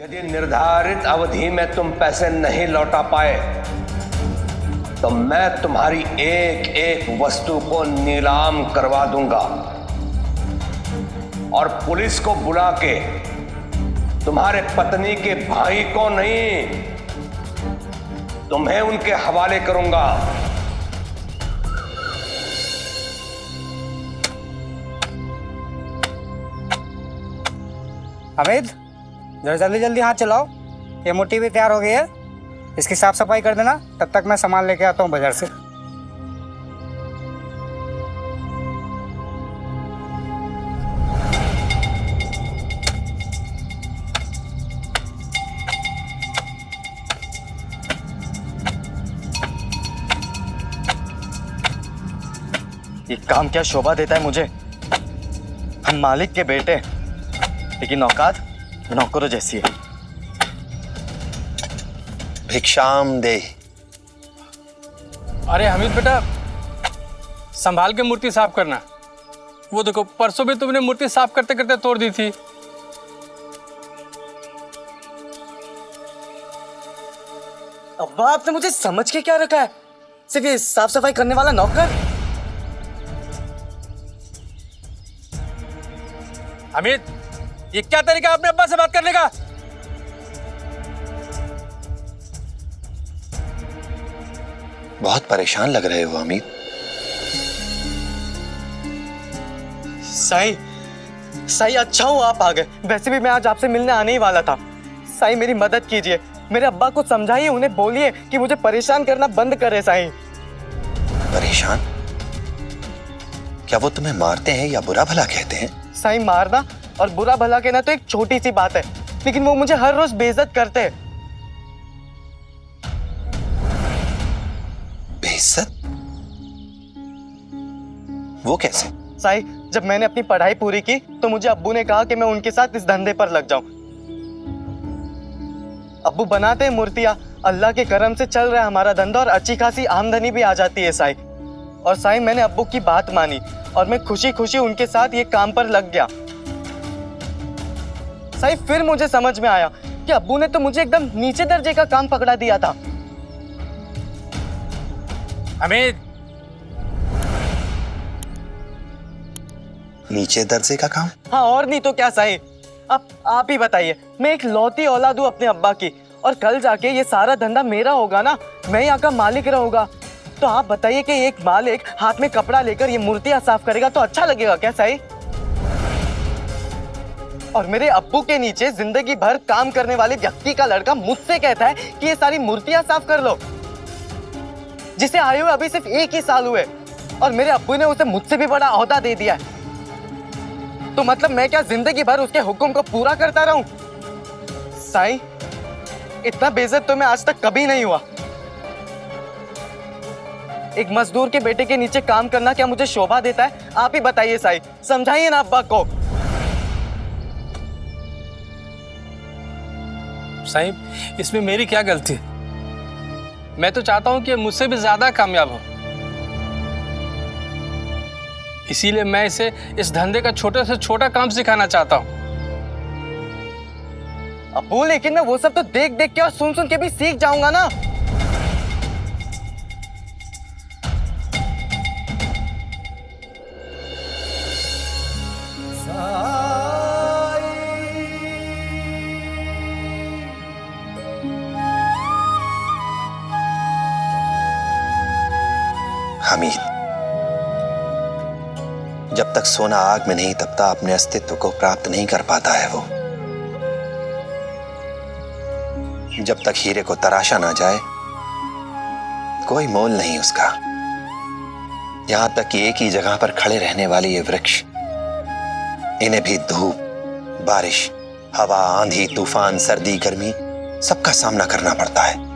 यदि निर्धारित अवधि में तुम पैसे नहीं लौटा पाए तो मैं तुम्हारी एक एक वस्तु को नीलाम करवा दूंगा और पुलिस को बुला के तुम्हारे पत्नी के भाई को नहीं, तुम्हें उनके हवाले करूंगा। अमित, जरा जल्दी जल्दी हाथ चलाओ। ये मोटी भी तैयार हो गई है, इसकी साफ सफाई कर देना। तब तक मैं सामान लेके आता हूँ बाजार से। ये काम क्या शोभा देता है मुझे। हम मालिक के बेटे, लेकिन औकात नौकरों जैसी है। भिक्षाम दे। अरे हमीद बेटा, संभाल के मूर्ति साफ करना। वो देखो, परसों भी तुमने मूर्ति साफ करते करते तोड़ दी थी। अब्बा, आपने मुझे समझ के क्या रखा है? सिर्फ ये साफ सफाई करने वाला नौकर? हमीद, ये क्या तरीका है अपने अब्बा से बात करने का? बहुत परेशान लग रहे हो अमित। साईं अच्छा हुआ आप आ गए। वैसे भी मैं आज आपसे मिलने आने ही वाला था। साईं, मेरी मदद कीजिए। मेरे अब्बा को समझाइए, उन्हें बोलिए कि मुझे परेशान करना बंद करे। साईं, परेशान? क्या वो तुम्हें मारते हैं या बुरा भला कहते हैं? साईं, मारना और बुरा भला कहना तो एक छोटी सी बात है, लेकिन वो मुझे हर रोज बेइज्जत करते हैं। बेइज्जत? वो कैसे? साईं, जब मैंने अपनी पढ़ाई पूरी की तो मुझे अब्बू ने कहा कि मैं उनके साथ इस धंधे पर लग जाऊं। अब्बू बनाते हैं मूर्तियां, अल्लाह के करम से चल रहा है हमारा धंधा और अच्छी खासी आमदनी भी आ जाती है। साईं, और साईं, मैंने अब्बू की बात मानी और मैं खुशी खुशी उनके साथ ये काम पर लग गया। साईं, फिर मुझे समझ में आया कि अब्बू ने तो मुझे एकदम नीचे दर्जे का काम पकड़ा दिया था। हमीद, नीचे दर्जे का काम? हाँ, और नहीं तो क्या साईं। अब आप ही बताइए, मैं एक लौती औलाद हूँ अपने अब्बा की, और कल जाके ये सारा धंधा मेरा होगा ना, मैं यहाँ का मालिक रहूंगा। तो आप बताइए कि एक मालिक हाथ में कपड़ा लेकर ये मूर्तियां साफ करेगा तो अच्छा लगेगा क्या साईं? और मेरे अब्बू के नीचे जिंदगी भर काम करने वाले व्यक्ति का लड़का मुझसे कहता है कि ये सारी मूर्तियां साफ कर लो, जिसे आए हुए अभी सिर्फ 1 ही साल हुए, और मेरे अब्बू ने उसे मुझसे भी बड़ा ओहदा दे दिया है। तो मतलब मैं क्या जिंदगी भर उसके हुक्म को पूरा करता रहूं? साईं, इतना बेइज्जत तो मैं आज तक कभी नहीं हुआ। एक मजदूर के बेटे के नीचे काम करना क्या मुझे शोभा देता है? आप ही बताइए साईं, समझाइए ना अब्बा को। साईं, इसमें मेरी क्या गलती है? मैं तो चाहता हूं कि मुझसे भी ज्यादा कामयाब हो, इसीलिए मैं इसे इस धंधे का छोटे से छोटा काम सिखाना चाहता हूं। अब्बू, लेकिन मैं वो सब तो देख देख के और सुन सुन के भी सीख जाऊंगा ना। हमीद, जब तक सोना आग में नहीं तपता अपने अस्तित्व को प्राप्त नहीं कर पाता है वो। जब तक हीरे को तराशा ना जाए कोई मोल नहीं उसका। यहां तक कि एक ही जगह पर खड़े रहने वाले ये वृक्ष, इन्हें भी धूप, बारिश, हवा, आंधी, तूफान, सर्दी, गर्मी सबका सामना करना पड़ता है।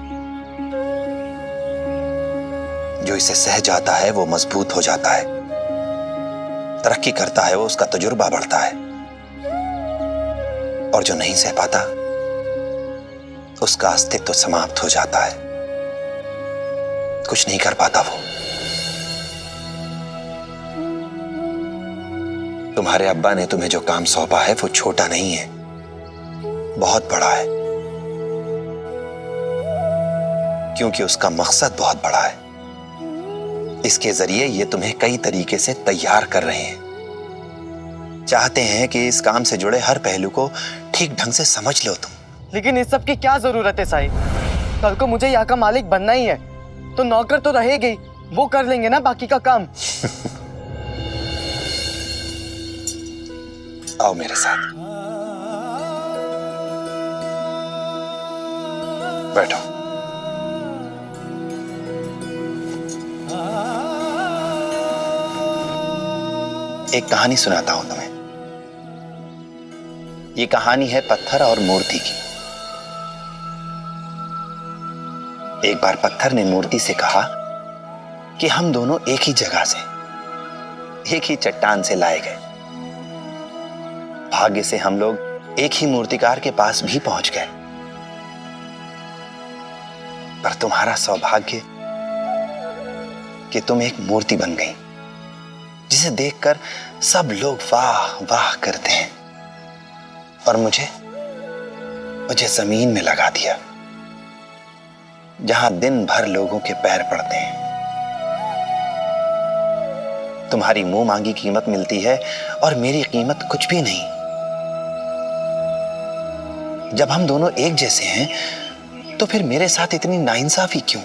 जो इसे सह जाता है वो मजबूत हो जाता है, तरक्की करता है वो, उसका तजुर्बा बढ़ता है। और जो नहीं सह पाता उसका अस्तित्व समाप्त हो जाता है, कुछ नहीं कर पाता वो। तुम्हारे अब्बा ने तुम्हें जो काम सौंपा है वो छोटा नहीं है, बहुत बड़ा है, क्योंकि उसका मकसद बहुत बड़ा है। इसके जरिए ये तुम्हें कई तरीके से तैयार कर रहे हैं। चाहते हैं कि इस काम से जुड़े हर पहलू को ठीक ढंग से समझ लो तुम। लेकिन इस सब की क्या जरूरत है साईं? कल को मुझे यहाँ का मालिक बनना ही है, तो नौकर तो रहेगा ही, वो कर लेंगे ना बाकी का काम। आओ मेरे साथ, बैठो। एक कहानी सुनाता हूं तुम्हें। ये कहानी है पत्थर और मूर्ति की। एक बार पत्थर ने मूर्ति से कहा कि हम दोनों एक ही जगह से, एक ही चट्टान से लाए गए। भाग्य से हम लोग एक ही मूर्तिकार के पास भी पहुंच गए, पर तुम्हारा सौभाग्य कि तुम एक मूर्ति बन गई, जिसे देखकर सब लोग वाह वाह करते हैं, और मुझे जमीन में लगा दिया, जहां दिन भर लोगों के पैर पड़ते हैं। तुम्हारी मुंह मांगी कीमत मिलती है और मेरी कीमत कुछ भी नहीं। जब हम दोनों एक जैसे हैं, तो फिर मेरे साथ इतनी नाइंसाफी क्यों?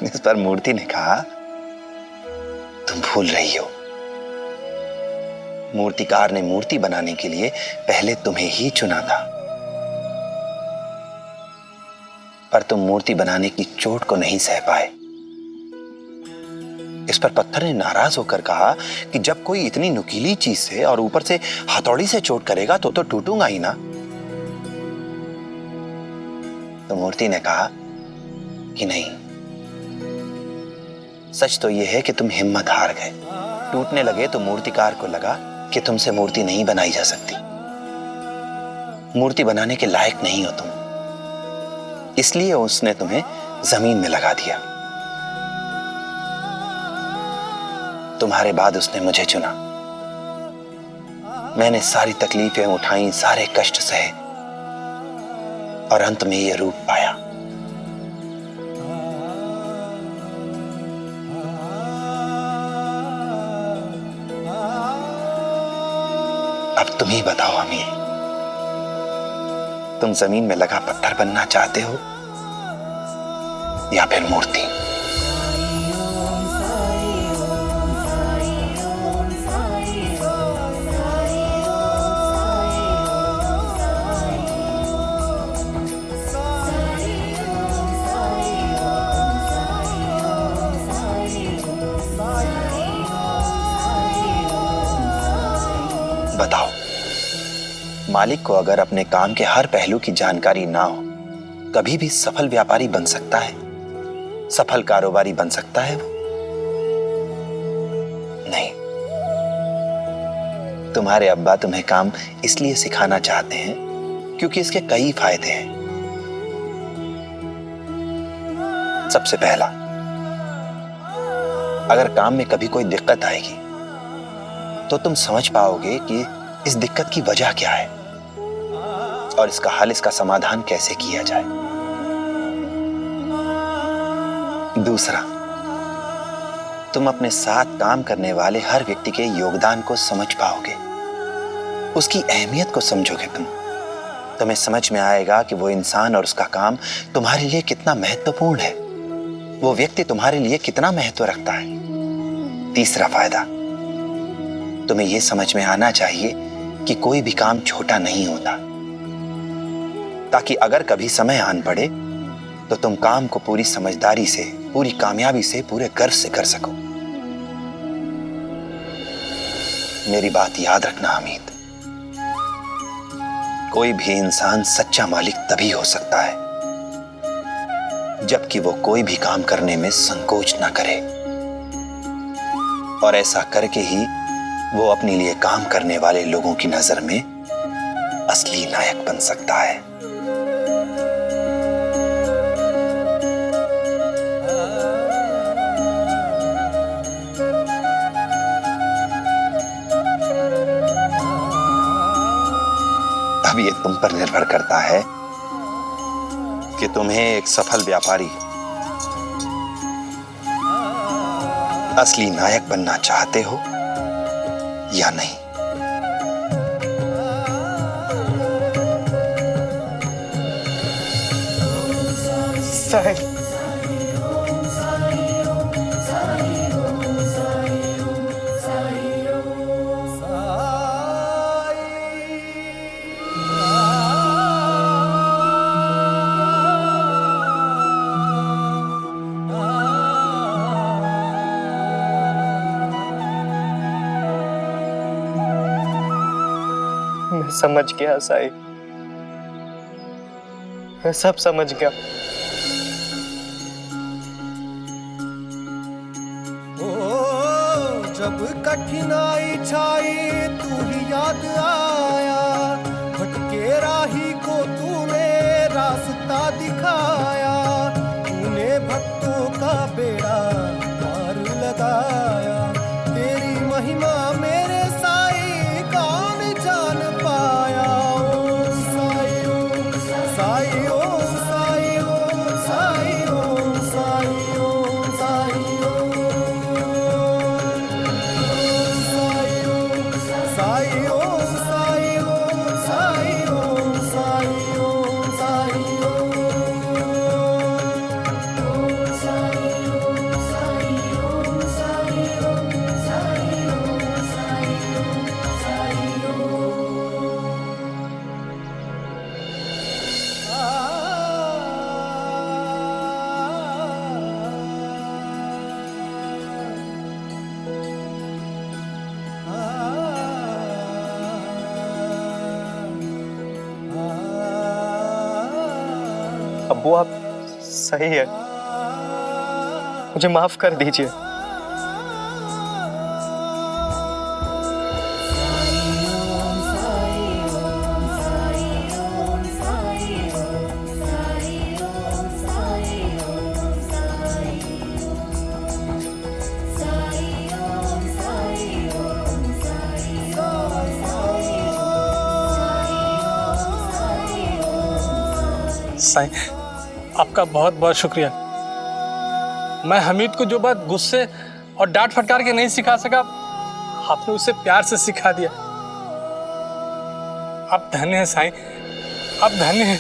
इस पर मूर्ति ने कहा, तुम भूल रही हो, मूर्तिकार ने मूर्ति बनाने के लिए पहले तुम्हें ही चुना था, पर तुम मूर्ति बनाने की चोट को नहीं सह पाए। इस पर पत्थर ने नाराज होकर कहा कि जब कोई इतनी नुकीली चीज से और ऊपर से हथौड़ी से चोट करेगा तो टूटूंगा ही ना। तो मूर्ति ने कहा कि नहीं, सच तो यह है कि तुम हिम्मत हार गए। टूटने लगे तो मूर्तिकार को लगा कि तुमसे मूर्ति नहीं बनाई जा सकती, मूर्ति बनाने के लायक नहीं हो तुम, इसलिए उसने तुम्हें जमीन में लगा दिया। तुम्हारे बाद उसने मुझे चुना। मैंने सारी तकलीफें उठाई, सारे कष्ट सहे, और अंत में यह रूप पाया। अब तुम ही बताओ अमीर, तुम जमीन में लगा पत्थर बनना चाहते हो या फिर मूर्ति? बताओ। मालिक को अगर अपने काम के हर पहलू की जानकारी ना हो, कभी भी सफल व्यापारी बन सकता है? सफल कारोबारी बन सकता है वो? नहीं। तुम्हारे अब्बा तुम्हें काम इसलिए सिखाना चाहते हैं क्योंकि इसके कई फायदे हैं। सबसे पहला, अगर काम में कभी कोई दिक्कत आएगी तो तुम समझ पाओगे कि इस दिक्कत की वजह क्या है और इसका हल, इसका समाधान कैसे किया जाए। दूसरा, तुम अपने साथ काम करने वाले हर व्यक्ति के योगदान को समझ पाओगे, उसकी अहमियत को समझोगे। तुम्हें समझ में आएगा कि वो इंसान और उसका काम तुम्हारे लिए कितना महत्वपूर्ण है, वो व्यक्ति तुम्हारे लिए कितना महत्व रखता है। तीसरा फायदा, तुम्हें यह समझ में आना चाहिए कि कोई भी काम छोटा नहीं होता, ताकि अगर कभी समय आन पड़े तो तुम काम को पूरी समझदारी से, पूरी कामयाबी से, पूरे गर्व से कर सको। मेरी बात याद रखना हमीद, कोई भी इंसान सच्चा मालिक तभी हो सकता है जबकि वो कोई भी काम करने में संकोच ना करे, और ऐसा करके ही वो अपने लिए काम करने वाले लोगों की नजर में असली नायक बन सकता है। तुम पर निर्भर करता है कि तुम्हें एक सफल व्यापारी, असली नायक बनना चाहते हो या नहीं। साईं, मैं समझ गया साईं, मैं सब समझ गया। जब कठिनाई छाई तू ही याद आया, भटके राही को तूने रास्ता दिखाया, तूने भक्तों का बेड़ा पार लगाया। तेरी महिमा मेरे साईं कौन जान पाया। ओम साई ओम साई ओम साई ओम साई ओम साई ओम साई अब्बू आप सही है, मुझे माफ कर दीजिए। साईं, आपका बहुत बहुत शुक्रिया। मैं हमीद को जो बात गुस्से और डांट फटकार के नहीं सिखा सका, आपने उसे प्यार से सिखा दिया। आप धन्य हैं साईं, आप धन्य हैं।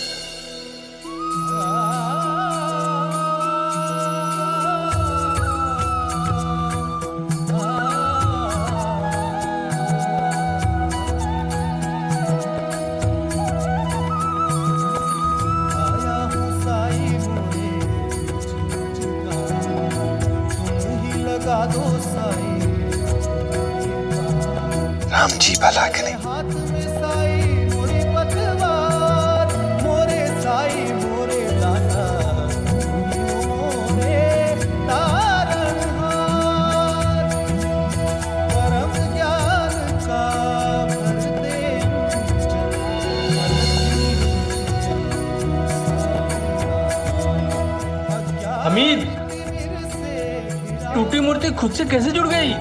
राम जी भला करें। हाथ में साई मोरी पतवार, मोरे साई मोरे दाता, मोरे तारणहार। परम ज्ञान का भर दे हमीद, टूटी मूर्ति खुद से कैसे जुड़ गई?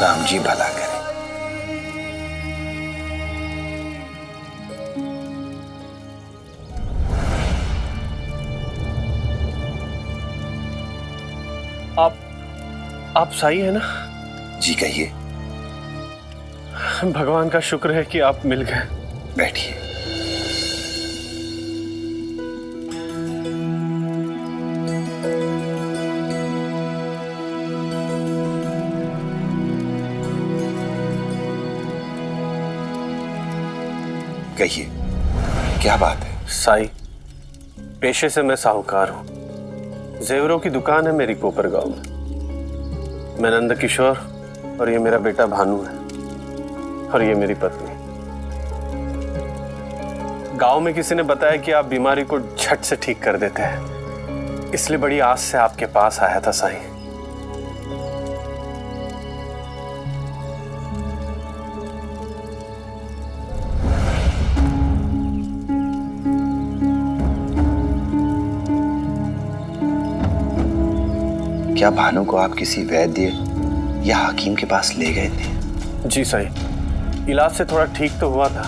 राम जी भला करे। आप सही है ना? जी कहिए। भगवान का शुक्र है कि आप मिल गए। बैठिए। कहिए, क्या बात है? साई, पेशे से मैं साहूकार हूं। जेवरों की दुकान है मेरी कोपर गांव में। मैं नंद किशोर और ये मेरा बेटा भानु है और ये मेरी पत्नी। गांव में किसी ने बताया कि आप बीमारी को झट से ठीक कर देते हैं, इसलिए बड़ी आस से आपके पास आया था साईं। क्या भानु को आप किसी वैद्य या हकीम के पास ले गए थे? जी साईं, इलाज से थोड़ा ठीक तो हुआ था,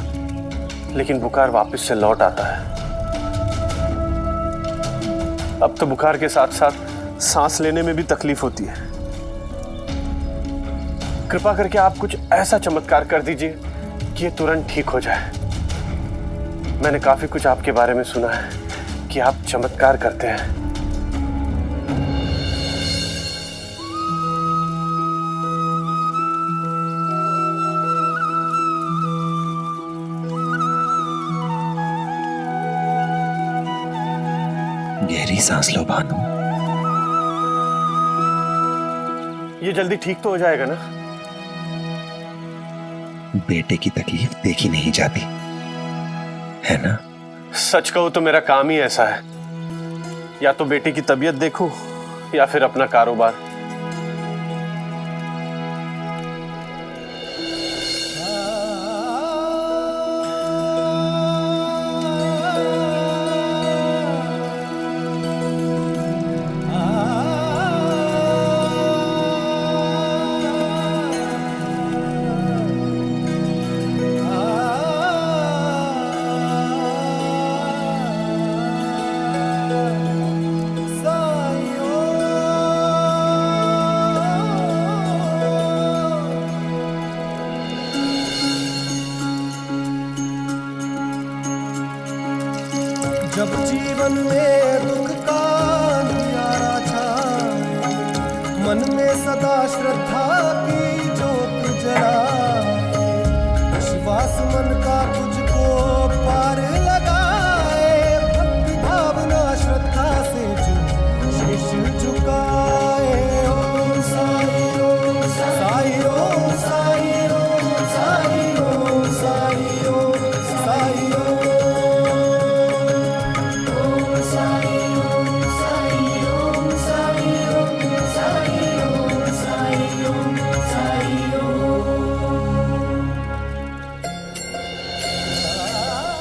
लेकिन बुखार वापस से लौट आता है। अब तो बुखार के साथ साथ सांस लेने में भी तकलीफ होती है। कृपा करके आप कुछ ऐसा चमत्कार कर दीजिए कि ये तुरंत ठीक हो जाए। मैंने काफी कुछ आपके बारे में सुना है कि आप चमत्कार करते हैं। गहरी सांस लो भानु। ये जल्दी ठीक तो हो जाएगा ना? बेटे की तकलीफ देखी नहीं जाती, है ना? सच कहूं तो मेरा काम ही ऐसा है, या तो बेटे की तबीयत देखूं या फिर अपना कारोबार। जब जीवन में दुख का अंधियारा छाए, मन में सदा श्रद्धा की ज्योत जलाए, विश्वास मन का तुझको पार लगाए, भक्ति भावना श्रद्धा से जो शीश झुकाए। ओम साई ओम साई ओम साई ओम साई ओम साई ओम साई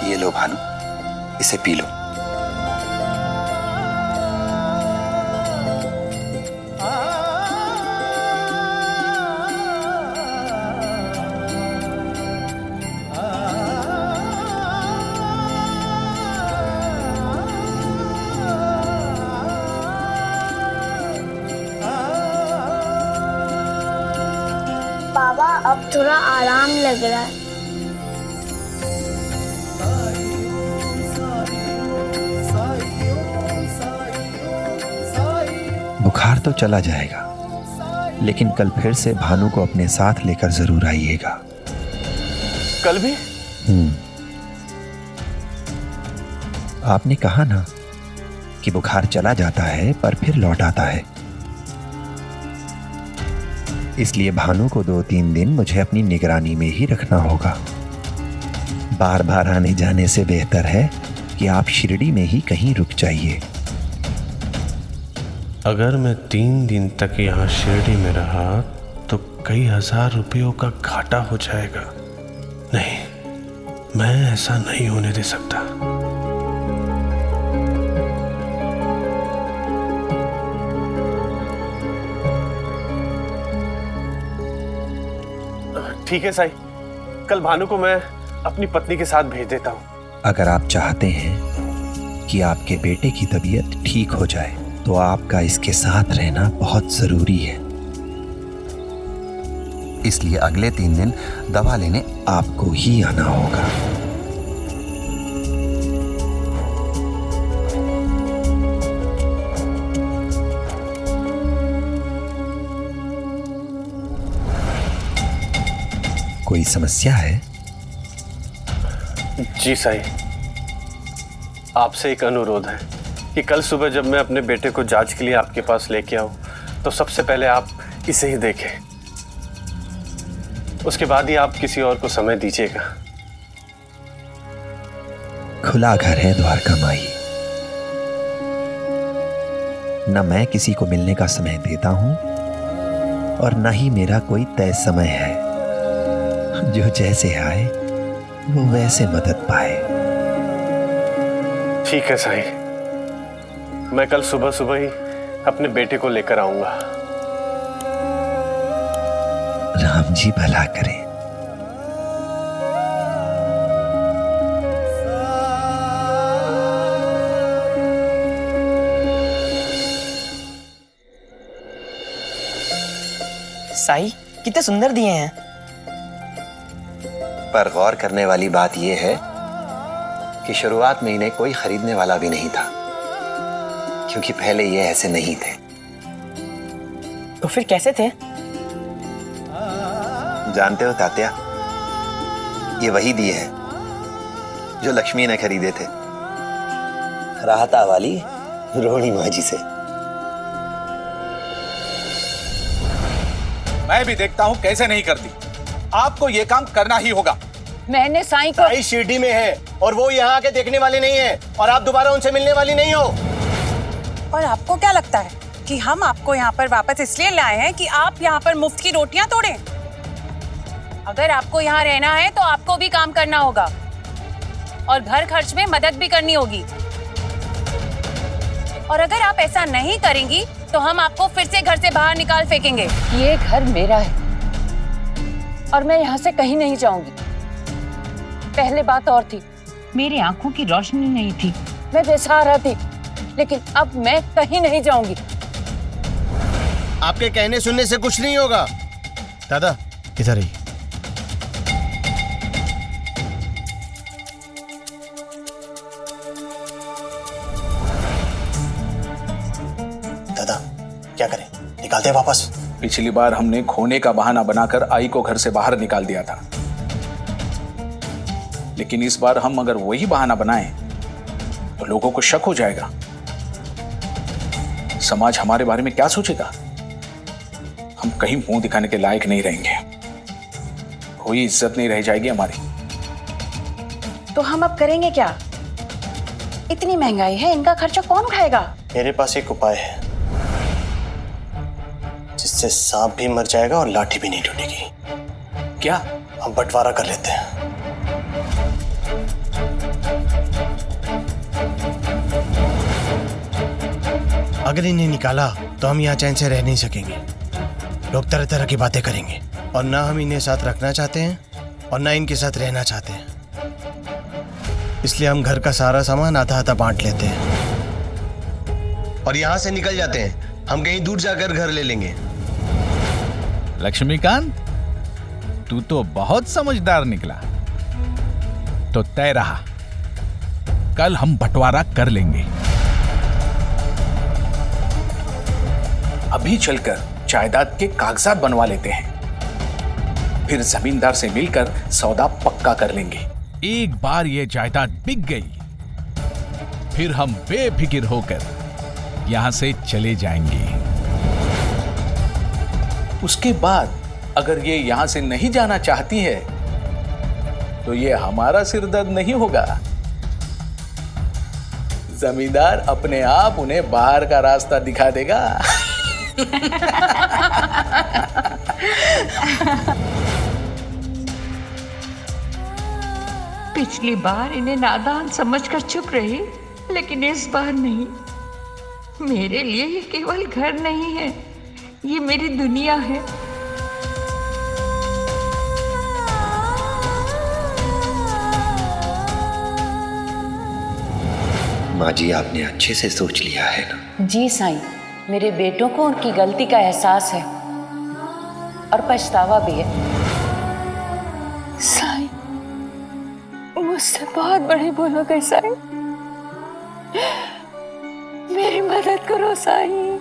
ये लो भानु, इसे पी लो। बाबा अब थोड़ा आराम लग रहा है। बुखार तो चला जाएगा, लेकिन कल फिर से भानु को अपने साथ लेकर जरूर आइएगा। कल भी? आपने कहा ना कि बुखार चला जाता है पर फिर लौट आता है, इसलिए भानु को 2-3 दिन मुझे अपनी निगरानी में ही रखना होगा। बार बार आने जाने से बेहतर है कि आप शिरडी में ही कहीं रुक जाइए। अगर मैं 3 दिन तक यहाँ शिरडी में रहा तो कई हजार रुपयों का घाटा हो जाएगा। नहीं, मैं ऐसा नहीं होने दे सकता। ठीक है साईं, कल भानु को मैं अपनी पत्नी के साथ भेज देता हूँ। अगर आप चाहते हैं कि आपके बेटे की तबीयत ठीक हो जाए तो आपका इसके साथ रहना बहुत जरूरी है। इसलिए अगले 3 दिन दवा लेने आपको ही आना होगा। कोई समस्या है? जी साईं, आपसे एक अनुरोध है कि कल सुबह जब मैं अपने बेटे को जांच के लिए आपके पास लेके आऊं तो सबसे पहले आप इसे ही देखें, उसके बाद ही आप किसी और को समय दीजिएगा। खुला घर है द्वारका माई। न मैं किसी को मिलने का समय देता हूं और न ही मेरा कोई तय समय है। जो जैसे आए वो वैसे मदद पाए। ठीक है साईं, मैं कल सुबह सुबह ही अपने बेटे को लेकर आऊंगा। राम जी भला करें। साई कितने सुंदर दिए हैं। पर गौर करने वाली बात यह है कि शुरुआत में इन्हें कोई खरीदने वाला भी नहीं था, क्योंकि पहले ये ऐसे नहीं थे। तो फिर कैसे थे? जानते हो तात्या, ये वही दिए हैं जो लक्ष्मी ने खरीदे थे राहता वाली रोहिणी माँ जी से। मैं भी देखता हूं कैसे नहीं करती। आपको ये काम करना ही होगा। मैंने साईं को साईं शिरडी में है और वो यहाँ आके देखने वाले नहीं है और आप दोबारा उनसे मिलने वाली नहीं हो। और आपको क्या लगता है कि हम आपको यहाँ पर वापस इसलिए लाए हैं कि आप यहाँ पर मुफ्त की रोटियां तोड़ें? अगर आपको यहाँ रहना है तो आपको भी काम करना होगा और घर खर्च में मदद भी करनी होगी। और अगर आप ऐसा नहीं करेंगी तो हम आपको फिर से घर से बाहर निकाल फेंकेंगे। ये घर मेरा है और मैं यहाँ से कहीं नहीं जाऊंगी। पहले बात और थी, मेरी आंखों की रोशनी नहीं थी, मैं बेसहारा थी, लेकिन अब मैं कहीं नहीं जाऊंगी। आपके कहने सुनने से कुछ नहीं होगा। दादा इधर ही। दादा क्या करें, निकाल दे वापस? पिछली बार हमने खोने का बहाना बनाकर आई को घर से बाहर निकाल दिया था, लेकिन इस बार हम अगर वही बहाना बनाएं तो लोगों को शक हो जाएगा। समाज हमारे बारे में क्या सोचेगा? हम कहीं मुंह दिखाने के लायक नहीं रहेंगे, कोई इज्जत नहीं रह जाएगी हमारी। तो हम अब करेंगे क्या? इतनी महंगाई है, इनका खर्चा कौन उठाएगा? मेरे पास एक उपाय है जिससे सांप भी मर जाएगा और लाठी भी नहीं टूटेगी। क्या? हम बंटवारा कर लेते हैं। अगर इन्हें निकाला तो हम यहाँ चैन से रह नहीं सकेंगे। लोग तरह तरह की बातें करेंगे और ना हम इन्हें साथ रखना चाहते हैं और ना इनके साथ रहना चाहते हैं। इसलिए हम घर का सारा सामान आधा आधा बांट लेते हैं और यहाँ से निकल जाते हैं। हम कहीं दूर जाकर घर ले लेंगे। लक्ष्मीकांत, तू तो बहुत समझदार निकला। तो तय रहा, कल हम बंटवारा कर लेंगे। अभी चलकर जायदाद के कागजात बनवा लेते हैं, फिर जमींदार से मिलकर सौदा पक्का कर लेंगे। एक बार ये जायदाद बिक गई, फिर हम बेफिक्र होकर यहां से चले जाएंगे। उसके बाद अगर ये यहां से नहीं जाना चाहती है तो ये हमारा सिरदर्द नहीं होगा। जमींदार अपने आप उन्हें बाहर का रास्ता दिखा देगा। पिछली बार इन्हें नादान समझकर चुप रही, लेकिन इस बार नहीं। मेरे लिए ये केवल घर नहीं है, ये मेरी दुनिया है। माँ जी, आपने अच्छे से सोच लिया है ना? जी साईं, मेरे बेटों को उनकी गलती का एहसास है और पछतावा भी है। साईं, मुझसे बहुत बड़ी भूल हो गई साईं, मेरी मदद करो साईं।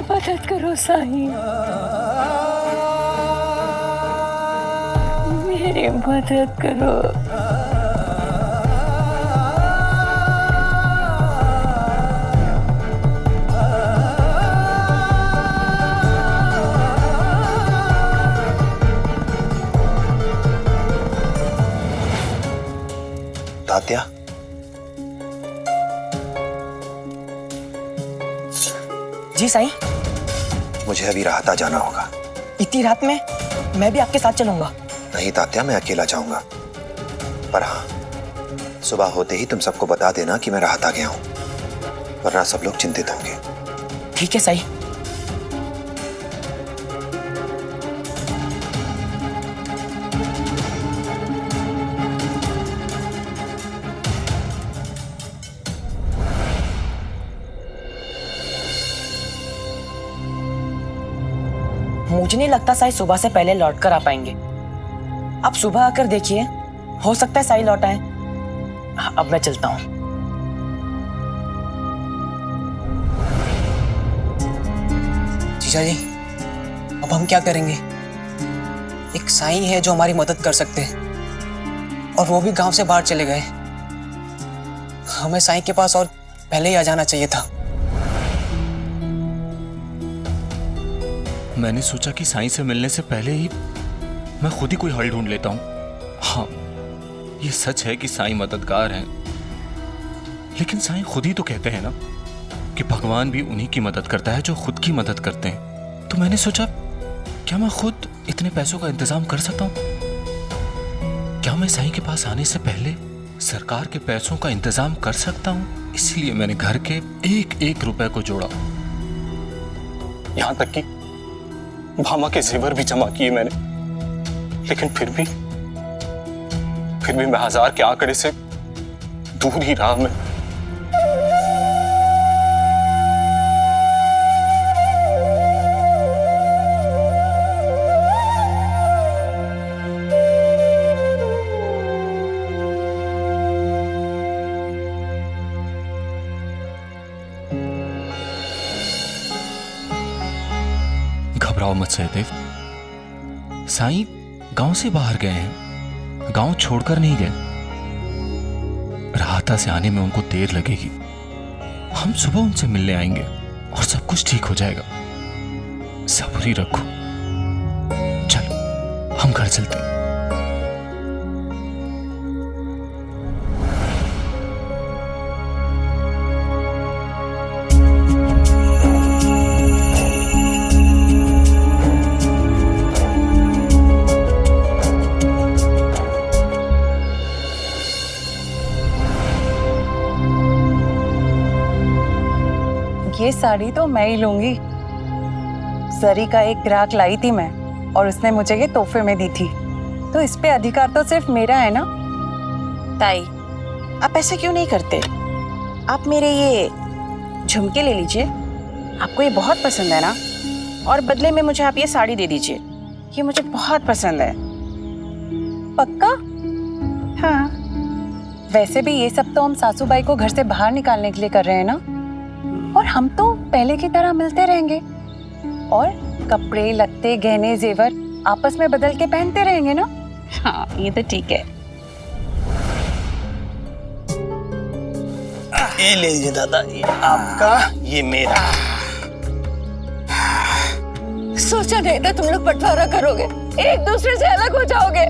मदद करो साईं, मेरी मदद करो। तात्या, जी साईं। मुझे अभी राहता जाना होगा। इतनी रात में? मैं भी आपके साथ चलूंगा। नहीं तात्या, मैं अकेला जाऊंगा। पर हाँ, सुबह होते ही तुम सबको बता देना कि मैं राहत आ गया हूं, वरना सब लोग चिंतित होंगे। ठीक है साईं। मुझे नहीं लगता साईं सुबह से पहले लौट कर आ पाएंगे। आप सुबह आकर देखिए, हो सकता है साईं लौट आए। अब मैं चलता हूं। जीजा जी, अब हम क्या करेंगे? एक साईं है जो हमारी मदद कर सकते हैं और वो भी गांव से बाहर चले गए। हमें साईं के पास और पहले ही आ जाना चाहिए था। मैंने सोचा कि साईं से मिलने से पहले ही मैं खुद ही कोई हल ढूंढ लेता हूं। हाँ, ये सच है कि साईं मददगार हैं, लेकिन साईं खुद ही तो कहते हैं ना कि भगवान भी उन्हीं की मदद करता है जो खुद की मदद करते हैं। तो मैंने सोचा, क्या मैं खुद इतने पैसों का इंतजाम कर सकता हूं? क्या मैं साईं के पास आने से पहले सरकार के पैसों का इंतजाम कर सकता हूं? इसलिए मैंने घर के एक एक रुपए को जोड़ा, यहां तक कि भामा के जेवर भी जमा किए मैंने। लेकिन फिर भी मैं हजार के आंकड़े से दूर ही रहा। मैं घबराओ मत सहदेव, साईं गांव से बाहर गए हैं, गांव छोड़कर नहीं गए। राहता से आने में उनको देर लगेगी। हम सुबह उनसे मिलने आएंगे और सब कुछ ठीक हो जाएगा। सब्र ही रखो। चलो हम घर चलते हैं। ये साड़ी तो मैं ही लूंगी। जरी का एक ग्राहक लाई थी मैं और उसने मुझे ये तोहफे में दी थी, तो इस पे अधिकार तो सिर्फ मेरा है ना। ताई, आप ऐसा क्यों नहीं करते? आप मेरे ये झुमके ले लीजिए, आपको ये बहुत पसंद है ना, और बदले में मुझे आप ये साड़ी दे दीजिए, ये मुझे बहुत पसंद है। पक्का? हाँ। वैसे भी ये सब तो हम सासूबाई को घर से बाहर निकालने के लिए कर रहे हैं ना, और हम तो पहले की तरह मिलते रहेंगे और कपड़े लत्ते गहने जेवर आपस में बदल के पहनते रहेंगे ना। हाँ, ये तो ठीक है। ये ले लीजिए दादा, ये आपका, ये मेरा। सोचा नहीं था तुम लोग बंटवारा करोगे, एक दूसरे से अलग हो जाओगे।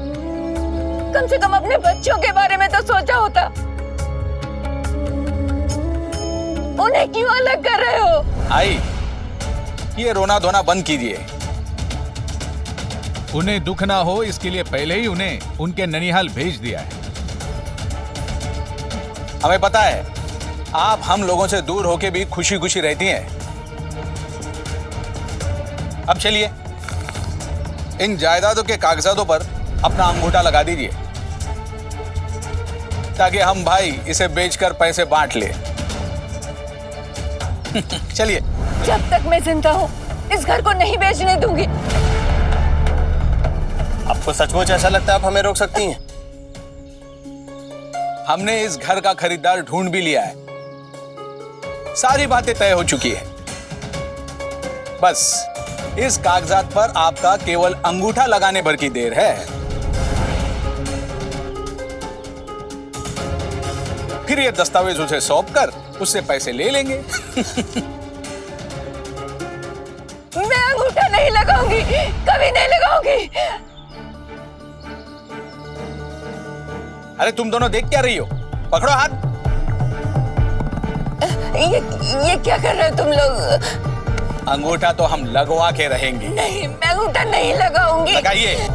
कम से कम अपने बच्चों के बारे में तो सोचा होता। उन्हें क्यों अलग कर रहे हो? आई, ये रोना धोना बंद कीजिए। उन्हें दुख ना हो इसके लिए पहले ही उन्हें उनके ननिहाल भेज दिया है। हमें पता है आप हम लोगों से दूर होके भी खुशी खुशी रहती हैं। अब चलिए इन जायदादों के कागजातों पर अपना अंगूठा लगा दीजिए ताकि हम भाई इसे बेचकर पैसे बांट ले। चलिए। जब तक मैं जिंदा हूँ इस घर को नहीं बेचने दूंगी। आपको सचमुच ऐसा लगता है आप हमें रोक सकती हैं? हमने इस घर का खरीदार ढूंढ भी लिया है। सारी बातें तय हो चुकी है। बस इस कागजात पर आपका केवल अंगूठा लगाने भर की देर है। फिर ये दस्तावेज उसे सौंप कर उससे पैसे ले लेंगे। मैं अंगूठा नहीं लगाऊंगी, कभी नहीं लगाऊंगी। अरे तुम दोनों देख क्या रही हो? पकड़ो हाथ। ये क्या कर रहे हो तुम लोग? अंगूठा तो हम लगवा के रहेंगे। नहीं, मैं अंगूठा नहीं लगाऊंगी। लगाइए।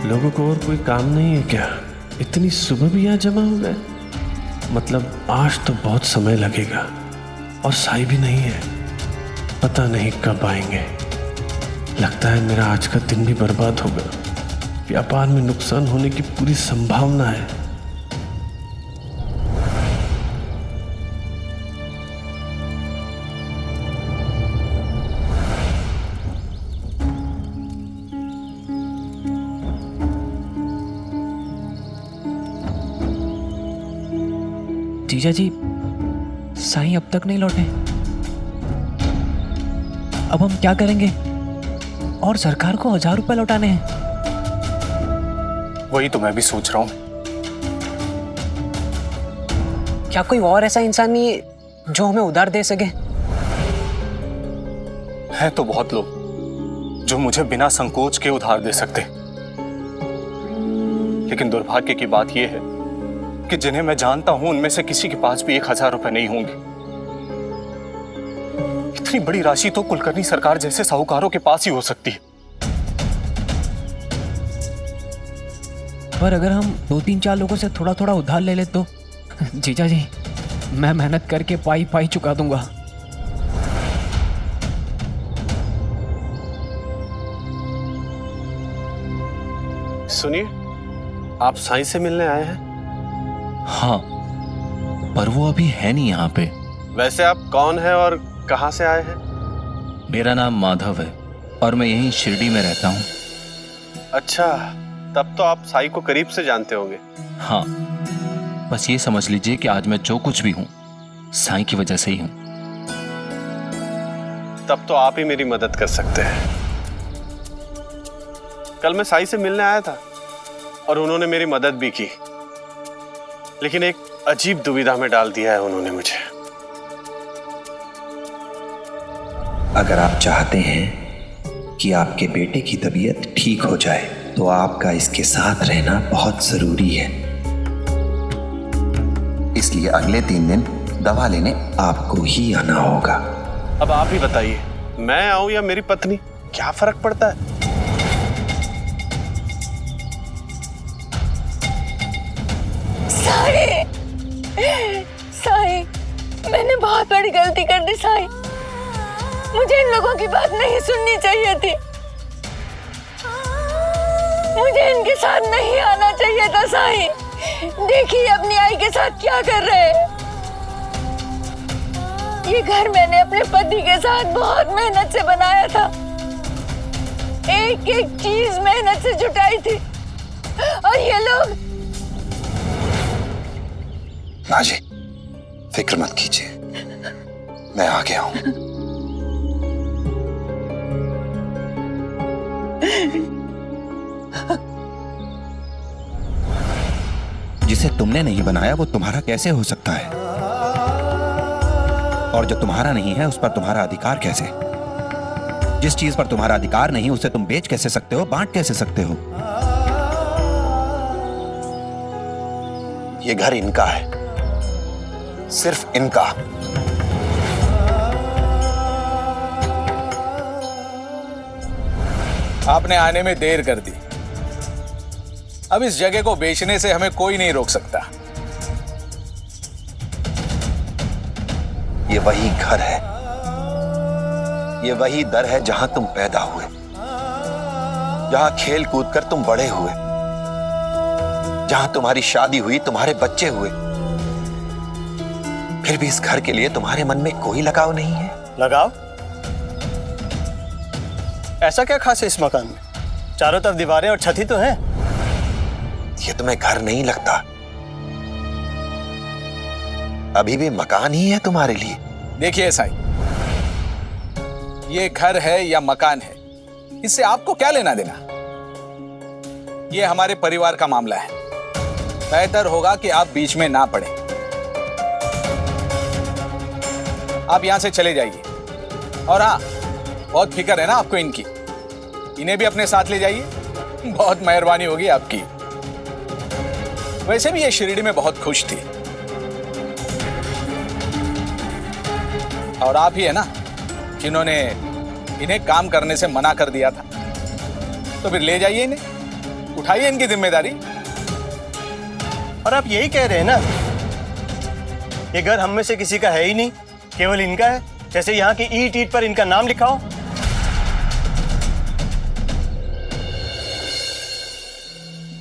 लोगों को और कोई काम नहीं है क्या? इतनी सुबह भी यहाँ जमा हो गए? मतलब आज तो बहुत समय लगेगा और साई भी नहीं है। पता नहीं कब आएंगे। लगता है मेरा आज का दिन भी बर्बाद होगा। व्यापार में नुकसान होने की पूरी संभावना है। जीजा जी, साईं अब तक नहीं लौटे। अब हम क्या करेंगे? और सरकार को 1000 रुपए लौटाने हैं। वही तो मैं भी सोच रहा हूं। क्या कोई और ऐसा इंसान नहीं है जो हमें उधार दे सके? है तो बहुत लोग जो मुझे बिना संकोच के उधार दे सकते, लेकिन दुर्भाग्य की बात यह है कि जिन्हें मैं जानता हूं उनमें से किसी के पास भी 1000 रुपए नहीं होंगे। इतनी बड़ी राशि तो कुलकर्णी सरकार जैसे साहूकारों के पास ही हो सकती है। पर अगर हम 2-3-4 लोगों से थोड़ा थोड़ा उधार ले ले तो? जीजा जी, मैं मेहनत करके पाई पाई चुका दूंगा। सुनिए, आप साईं से मिलने आए हैं? हाँ, पर वो अभी है नहीं यहाँ पे। वैसे आप कौन है और कहाँ से आए हैं? मेरा नाम माधव है और मैं यहीं शिरडी में रहता हूँ। अच्छा, तब तो आप साईं को करीब से जानते होंगे। हाँ, बस ये समझ लीजिए कि आज मैं जो कुछ भी हूँ साईं की वजह से ही हूँ। तब तो आप ही मेरी मदद कर सकते हैं। कल मैं साईं से मिलने आया था और उन्होंने मेरी मदद भी की, लेकिन एक अजीब दुविधा में डाल दिया है उन्होंने मुझे। अगर आप चाहते हैं कि आपके बेटे की तबीयत ठीक हो जाए तो आपका इसके साथ रहना बहुत जरूरी है। इसलिए अगले 3 दिन दवा लेने आपको ही आना होगा। अब आप ही बताइए, मैं आऊं या मेरी पत्नी, क्या फर्क पड़ता है? साईं, साईं, मैंने बहुत बड़ी गलती कर दी साईं। मुझे इन लोगों की बात नहीं सुननी चाहिए थी। मुझे इनके साथ नहीं आना चाहिए था साईं। देखिए अपनी आई के साथ क्या कर रहे हैं। ये घर मैंने अपने पति के साथ बहुत मेहनत से बनाया था। एक एक चीज मेहनत से जुटाई थी और ये लोग। माँ जी, फिक्र मत कीजिए, मैं आ गया हूं। जिसे तुमने नहीं बनाया वो तुम्हारा कैसे हो सकता है? और जो तुम्हारा नहीं है उस पर तुम्हारा अधिकार कैसे? जिस चीज पर तुम्हारा अधिकार नहीं उसे तुम बेच कैसे सकते हो, बांट कैसे सकते हो? ये घर इनका है, सिर्फ इनका। आपने आने में देर कर दी। अब इस जगह को बेचने से हमें कोई नहीं रोक सकता। ये वही घर है, ये वही दर है जहां तुम पैदा हुए, जहां खेल कूद कर तुम बड़े हुए, जहां तुम्हारी शादी हुई, तुम्हारे बच्चे हुए। फिर भी इस घर के लिए तुम्हारे मन में कोई लगाव नहीं है। लगाव? ऐसा क्या खास है इस मकान में? चारों तरफ दीवारें और छत ही तो हैं। ये तुम्हें घर नहीं लगता, अभी भी मकान ही है तुम्हारे लिए। देखिए साईं, ये घर है या मकान है, इससे आपको क्या लेना देना? ये हमारे परिवार का मामला है। बेहतर होगा कि आप बीच में ना पड़े। आप यहां से चले जाइए। और हाँ, बहुत फिक्र है ना आपको इनकी, इन्हें भी अपने साथ ले जाइए, बहुत मेहरबानी होगी आपकी। वैसे भी ये शिरडी में बहुत खुश थी। और आप ही है ना जिन्होंने इन्हें काम करने से मना कर दिया था। तो फिर ले जाइए इन्हें, उठाइए इनकी जिम्मेदारी। और आप यही कह रहे हैं ना, ये घर हम में से किसी का है ही नहीं, केवल इनका है, जैसे यहाँ की ईंट ईंट पर इनका नाम लिखा हो।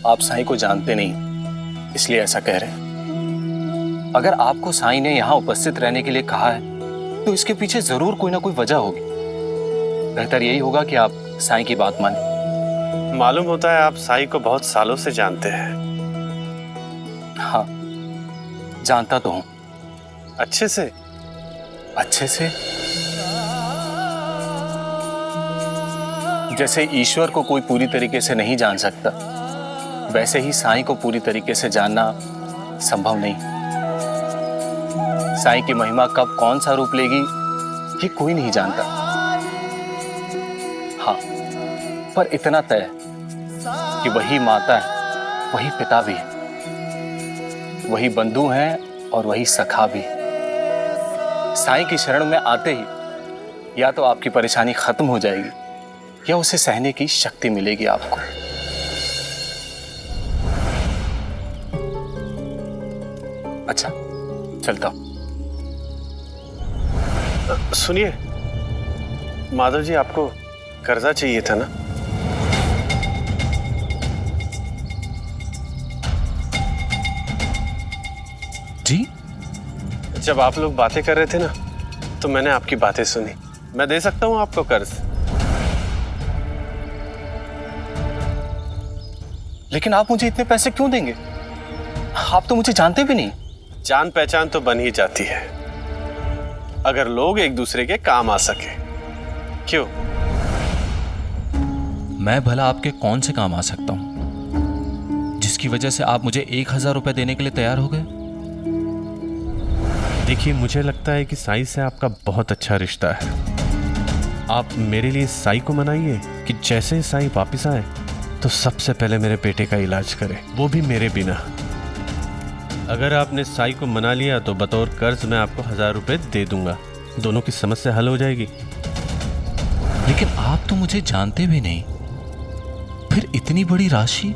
आप साईं को जानते नहीं, इसलिए ऐसा कह रहे हैं। अगर आपको साईं ने यहाँ उपस्थित रहने के लिए कहा है तो इसके पीछे जरूर कोई ना कोई वजह होगी। बेहतर यही होगा कि आप साईं की बात माने। मालूम होता है आप साईं को बहुत सालों से जानते हैं। हाँ, जानता तो हूं। अच्छे से? अच्छे से? जैसे ईश्वर को कोई पूरी तरीके से नहीं जान सकता, वैसे ही साईं को पूरी तरीके से जानना संभव नहीं। साईं की महिमा कब कौन सा रूप लेगी ये कोई नहीं जानता। हाँ, पर इतना तय है कि वही माता है, वही पिता भी है, वही बंधु हैं और वही सखा भी। साईं की शरण में आते ही या तो आपकी परेशानी खत्म हो जाएगी या उसे सहने की शक्ति मिलेगी आपको। अच्छा, चलता हूं। सुनिए माधव जी, आपको कर्जा चाहिए था ना? जी? जब आप लोग बातें कर रहे थे ना, तो मैंने आपकी बातें सुनी। मैं दे सकता हूं आपको कर्ज। लेकिन आप मुझे इतने पैसे क्यों देंगे? आप तो मुझे जानते भी नहीं। जान पहचान तो बन ही जाती है अगर लोग एक दूसरे के काम आ सके। क्यों? मैं भला आपके कौन से काम आ सकता हूं जिसकी वजह से आप मुझे 1000 रुपए देने के लिए तैयार हो गए? देखिए, मुझे लगता है कि साई से आपका बहुत अच्छा रिश्ता है। आप मेरे लिए साई को मनाइए कि जैसे ही साई वापस आए तो सबसे पहले मेरे बेटे का इलाज करे, वो भी मेरे बिना। अगर आपने साई को मना लिया तो बतौर कर्ज मैं आपको 1000 रुपए दे दूंगा। दोनों की समस्या हल हो जाएगी। लेकिन आप तो मुझे जानते भी नहीं, फिर इतनी बड़ी राशि?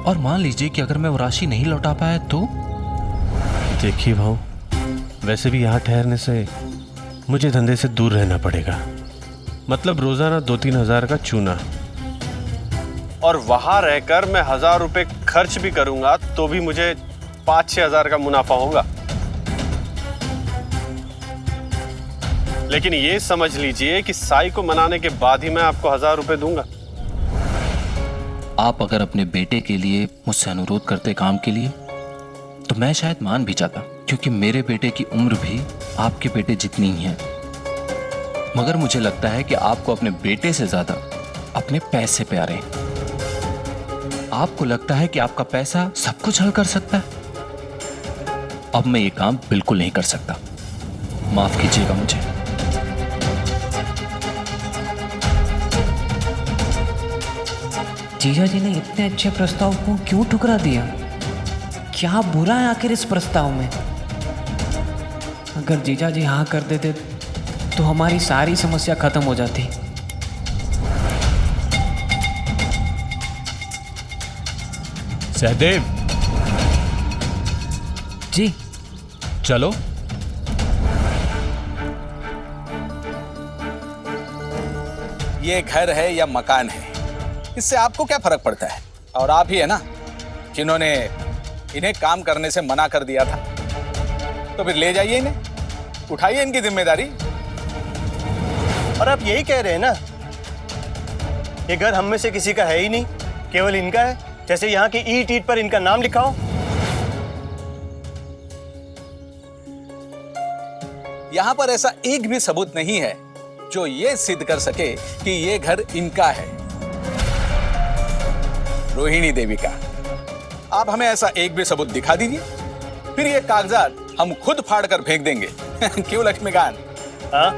और मान लीजिए कि अगर मैं वो राशि नहीं लौटा पाया तो? देखिए भाऊ, वैसे भी यहाँ ठहरने से मुझे धंधे से दूर रहना पड़ेगा। मतलब रोजाना 2-3 हजार का चूना, और वहां रहकर मैं 1000 रुपए खर्च भी करूंगा तो भी मुझे 5-6 हजार का मुनाफा होगा। लेकिन ये समझ लीजिए कि साई को मनाने के बाद ही मैं आपको 1000 रुपए दूंगा। आप अगर अपने बेटे के लिए मुझसे अनुरोध करते काम के लिए तो मैं शायद मान भी जाता, क्योंकि मेरे बेटे की उम्र भी आपके बेटे जितनी ही है। मगर मुझे लगता है कि आपको अपने बेटे से ज्यादा अपने पैसे प्यारे हैं। आपको लगता है कि आपका पैसा सब कुछ हल कर सकता है। अब मैं ये काम बिल्कुल नहीं कर सकता, माफ कीजिएगा मुझे। जीजा जी ने इतने अच्छे प्रस्ताव को क्यों ठुकरा दिया? क्या बुरा है आखिर इस प्रस्ताव में? अगर जीजा जी हाँ कर देते तो हमारी सारी समस्या खत्म हो जाती। सहदेव जी, चलो। ये घर है या मकान है, इससे आपको क्या फर्क पड़ता है? और आप ही है ना जिन्होंने इन्हें काम करने से मना कर दिया था। तो फिर ले जाइए इन्हें, उठाइए इनकी जिम्मेदारी। और आप यही कह रहे हैं ना, ये घर हम में से किसी का है ही नहीं, केवल इनका है, जैसे यहाँ की ईंट ईंट पर इनका नाम लिखा हो। यहां पर ऐसा एक भी सबूत नहीं है जो ये सिद्ध कर सके कि ये घर इनका है। रोहिणी देवी का। आप हमें ऐसा एक भी सबूत दिखा दीजिए, फिर ये कागजात हम खुद फाड़ कर फेंक देंगे। क्यों लक्ष्मीकांत? हाँ?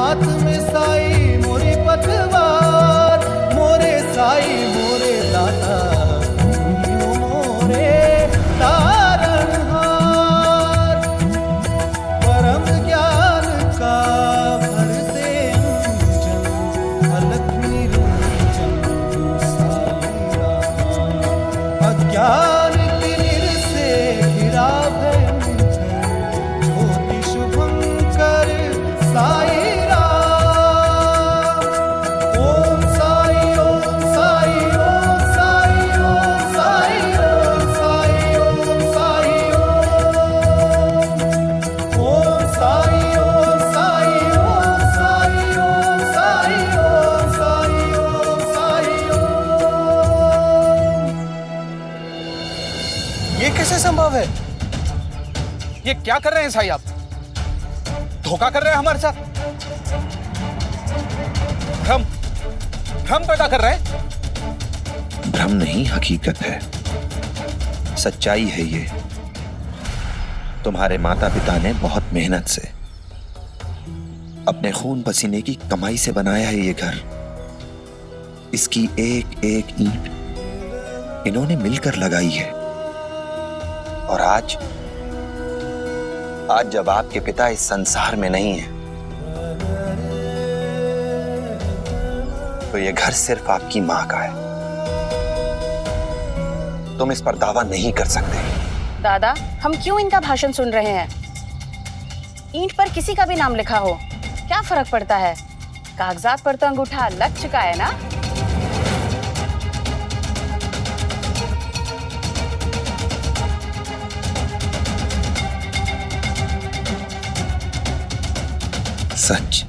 हाथ में साई मोरी पतवार, मोरे साई मोरे दाता तुमियो मोरे तारणहार। परम ज्ञान का भरते अंजन, अलख निरंजन साई राम। अज्ञान तिमिर से घिरा भयंकर, ज्योति शुभंकर साई राम। ओम साई ओम साई ओम साई ओम साई ओम साई ओम साई ओम साई ओम साई ओम साई ओम साई ओम साई ओम साई ओम। ये कैसे संभव है? ये क्या कर रहे हैं साईं आप? धोखा कर रहे हैं हमारे साथ, भ्रम पैदा कर रहे हैं। भ्रम नहीं, हकीकत है, सच्चाई है ये। तुम्हारे माता पिता ने बहुत मेहनत से, अपने खून पसीने की कमाई से बनाया है ये घर। इसकी एक एक ईंट इन्होंने मिलकर लगाई है। और आज जब आपके पिता इस संसार में नहीं है, तो ये घर सिर्फ आपकी मां का है। तुम इस पर दावा नहीं कर सकते। दादा, हम क्यों इनका भाषण सुन रहे हैं? ईंट पर किसी का भी नाम लिखा हो, क्या फर्क पड़ता है? कागजात पर तो अंगूठा लग चुका है ना। सच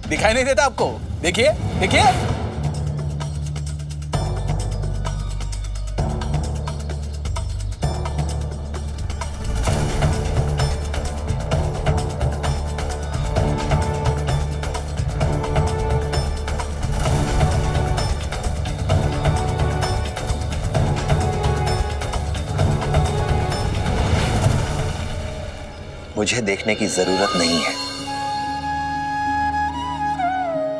दिखाई नहीं देता आपको? देखिए देखिए, मुझे देखने की जरूरत नहीं है,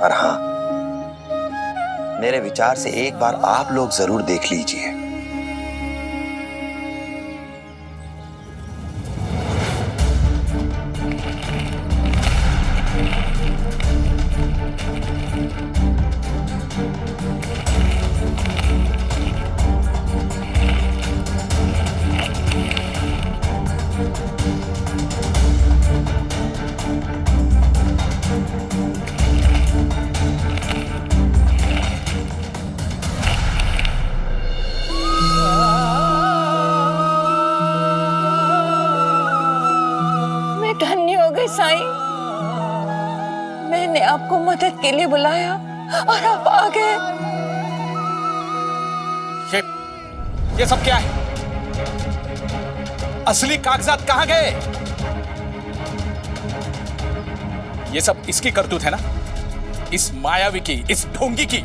पर हां, मेरे विचार से एक बार आप लोग जरूर देख लीजिए। साईं, मैंने आपको मदद के लिए बुलाया और आप आ गए। ये सब क्या है? असली कागजात कहां गए? ये सब इसकी करतूत है ना, इस मायावी की, इस ढोंगी की।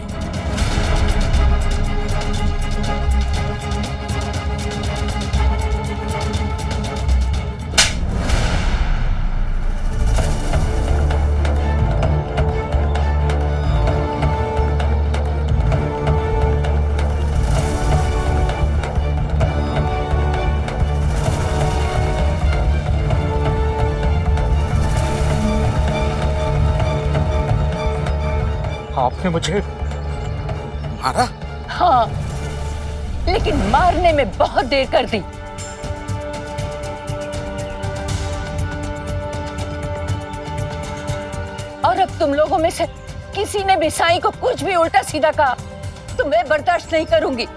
आपने मुझे मारा? हाँ, लेकिन मारने में बहुत देर कर दी। और अब तुम लोगों में से किसी ने भी साईं को कुछ भी उल्टा सीधा कहा तो मैं बर्दाश्त नहीं करूंगी।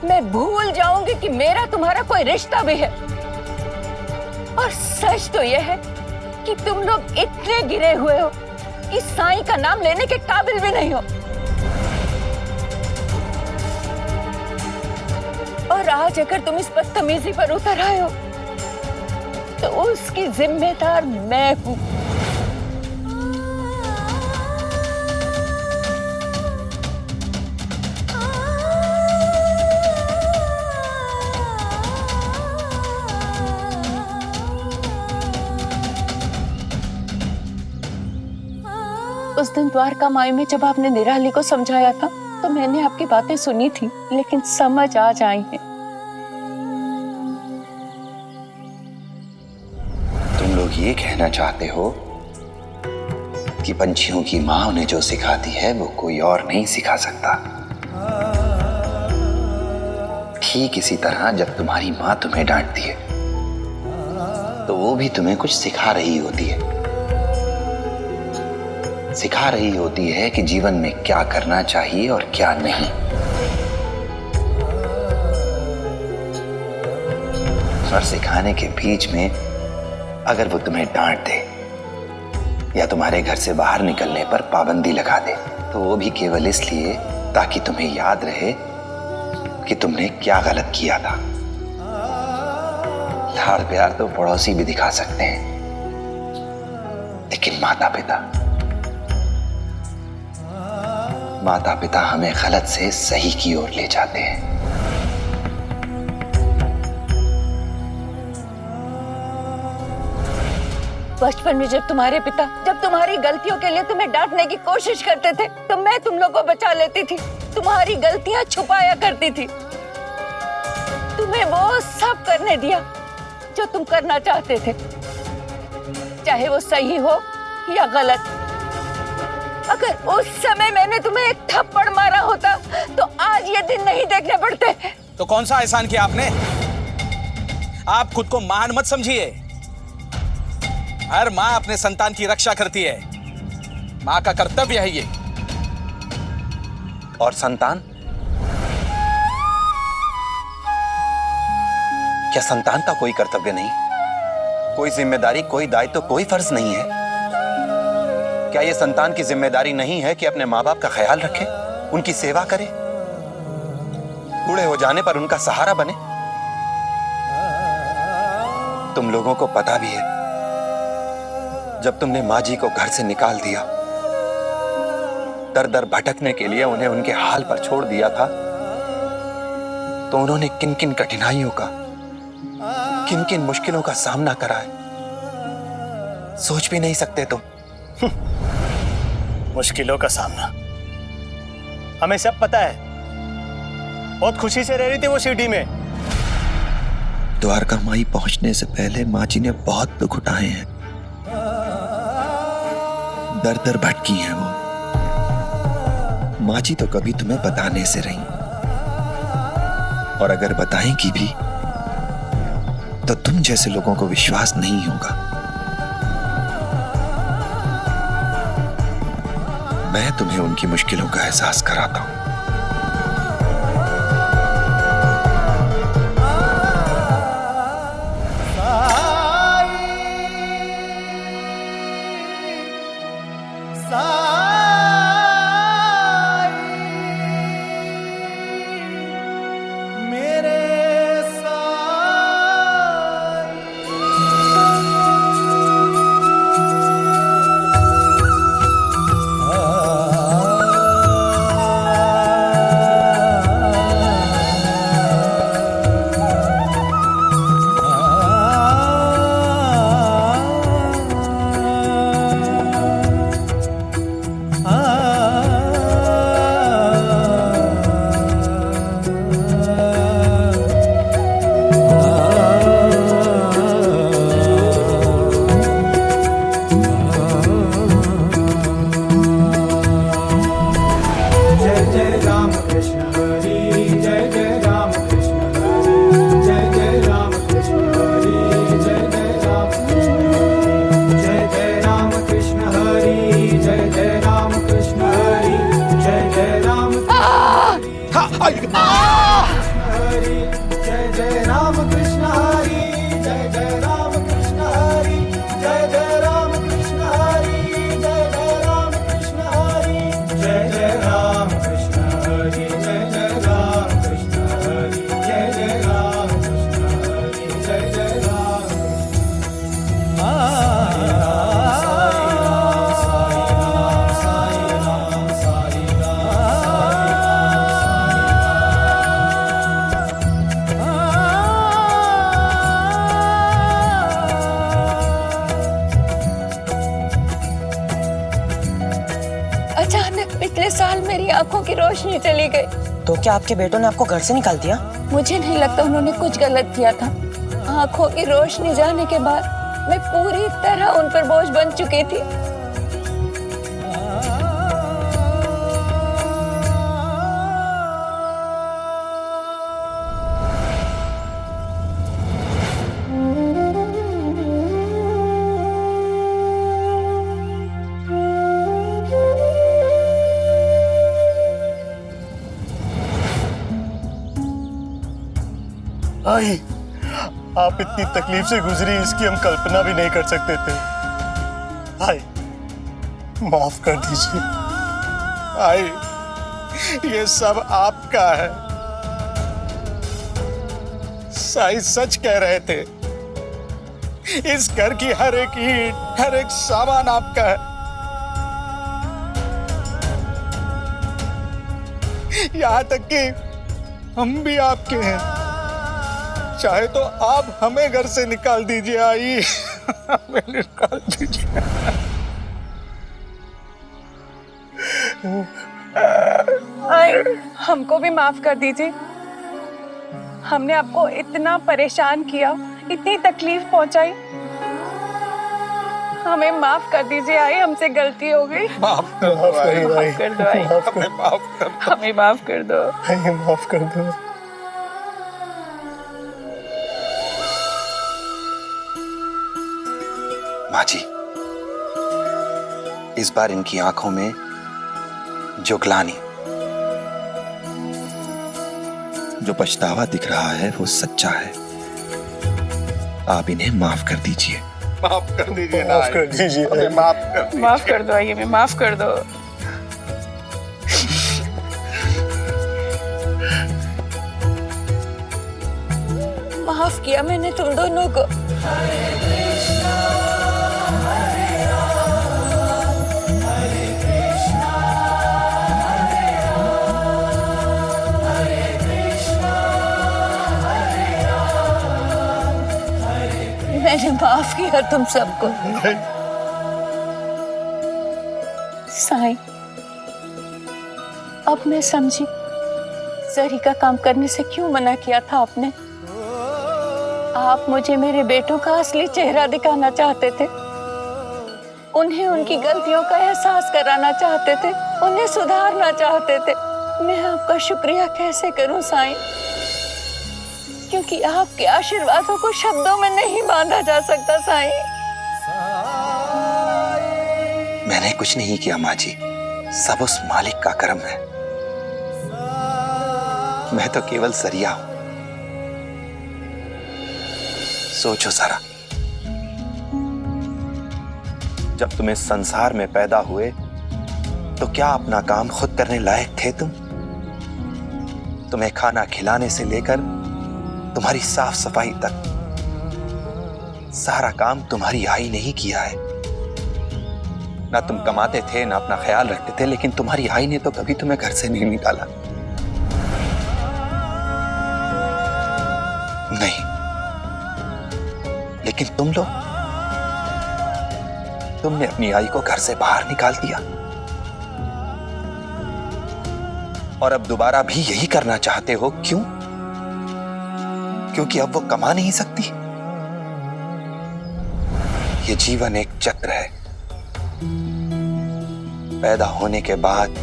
मैं भूल जाऊंगी कि मेरा तुम्हारा कोई रिश्ता भी है। और सच तो यह है कि तुम लोग इतने गिरे हुए हो कि साईं का नाम लेने के काबिल भी नहीं हो। और आज अगर तुम इस बदतमीजी पर उतर आए हो तो उसकी जिम्मेदार मैं हूं। उस दिन द्वारका माई में जब आपने निराली को समझाया था तो मैंने आपकी बातें सुनी थी, लेकिन समझ आज आई है। तुम लोग ये कहना चाहते हो कि पंछियों की माँ उन्हें जो सिखाती है वो कोई और नहीं सिखा सकता। ठीक इसी तरह जब तुम्हारी माँ तुम्हें डांटती है तो वो भी तुम्हें कुछ सिखा रही होती है। सिखा रही होती है कि जीवन में क्या करना चाहिए और क्या नहीं। और सिखाने के बीच में अगर वो तुम्हें डांट दे या तुम्हारे घर से बाहर निकलने पर पाबंदी लगा दे तो वो भी केवल इसलिए ताकि तुम्हें याद रहे कि तुमने क्या गलत किया था। लाड़ प्यार तो पड़ोसी भी दिखा सकते हैं, लेकिन माता पिता हमें गलत से सही की ओर ले जाते हैं। बचपन में जब तुम्हारी गलतियों के लिए तुम्हें डांटने की कोशिश करते थे तो मैं तुम लोगों को बचा लेती थी, तुम्हारी गलतियां छुपाया करती थी। तुम्हें वो सब करने दिया जो तुम करना चाहते थे, चाहे वो सही हो या गलत। अगर उस समय मैंने तुम्हें एक थप्पड़ मारा होता तो आज ये दिन नहीं देखने पड़ते। तो कौन सा एहसान किया आपने? आप खुद को महान मत समझिए। हर माँ अपने संतान की रक्षा करती है, माँ का कर्तव्य है ये। और संतान? क्या संतान का कोई कर्तव्य नहीं, कोई जिम्मेदारी, कोई दायित्व, कोई फर्ज नहीं है? क्या यह संतान की जिम्मेदारी नहीं है कि अपने माँ बाप का ख्याल रखे, उनकी सेवा करे, बूढ़े हो जाने पर उनका सहारा बने? तुम लोगों को पता भी है, जब तुमने माँ जी को घर से निकाल दिया, दर दर भटकने के लिए उन्हें उनके हाल पर छोड़ दिया था, तो उन्होंने किन किन कठिनाइयों का, किन किन मुश्किलों का सामना करा है, सोच भी नहीं सकते तुम। मुश्किलों का सामना हमें सब पता है। बहुत खुशी से रह रही थी वो शिरडी में। द्वारका माई पहुंचने से पहले माँ जी ने बहुत दुख उठाए हैं, दर दर भटकी हैं वो। माँ जी तो कभी तुम्हें बताने से रही, और अगर बताएंगी भी तो तुम जैसे लोगों को विश्वास नहीं होगा। मैं तुम्हें उनकी मुश्किलों का एहसास कराता हूं। अचानक पिछले साल मेरी आंखों की रोशनी चली गई। तो क्या आपके बेटों ने आपको घर से निकाल दिया? मुझे नहीं लगता उन्होंने कुछ गलत किया था। आंखों की रोशनी जाने के बाद मैं पूरी तरह उन पर बोझ बन चुकी थी। आई, आप इतनी तकलीफ से गुजरी इसकी हम कल्पना भी नहीं कर सकते थे। आई, माफ कर दीजिए। आई, ये सब आपका है। साईं सच कह रहे थे। इस घर की हर एक ईंट, हर एक सामान आपका है। यहां तक कि हम भी आपके हैं। चाहे तो आप हमें घर से निकाल दीजिए। आई, हमें निकाल दीजिए। हमको भी माफ कर दीजिए। हमने आपको इतना परेशान किया, इतनी तकलीफ पहुंचाई। हमें माफ कर दीजिए आई, हमसे गलती हो गई। माफ कर दो आई, माफ कर दो आई, हमें माफ कर दो। माफ कर दो। माँ जी, इस बार इनकी आंखों में जो ग्लानि, जो पछतावा दिख रहा है वो सच्चा है। आप इन्हें माफ कर दीजिए। माफ कर दीजिए। माफ कर दीजिए। माफ कर दीजिए। माफ कर दो आइए, हमें माफ कर दो। माफ किया मैंने तुम दोनों को। मैंने माफ किया तुम सबको। साईं, अब मैं समझी जरी का काम करने से क्यों मना किया था आपने। आप मुझे मेरे बेटों का असली चेहरा दिखाना चाहते थे, उन्हें उनकी गलतियों का एहसास कराना चाहते थे, उन्हें सुधारना चाहते थे। मैं आपका शुक्रिया कैसे करूं साईं, क्योंकि आपके आशीर्वादों को शब्दों में नहीं बांधा जा सकता साईं। मैंने कुछ नहीं किया माँ जी, सब उस मालिक का करम है। मैं तो केवल जरिया हूं। सोचो जरा, जब तुम इस संसार में पैदा हुए तो क्या अपना काम खुद करने लायक थे तुम? तुम्हें खाना खिलाने से लेकर तुम्हारी साफ सफाई तक सारा काम तुम्हारी आई ने ही किया है। ना तुम कमाते थे, ना अपना ख्याल रखते थे, लेकिन तुम्हारी आई ने तो कभी तुम्हें घर से नहीं निकाला। नहीं, लेकिन तुमने अपनी आई को घर से बाहर निकाल दिया और अब दोबारा भी यही करना चाहते हो। क्यों? क्योंकि अब वो कमा नहीं सकती। ये जीवन एक चक्र है। पैदा होने के बाद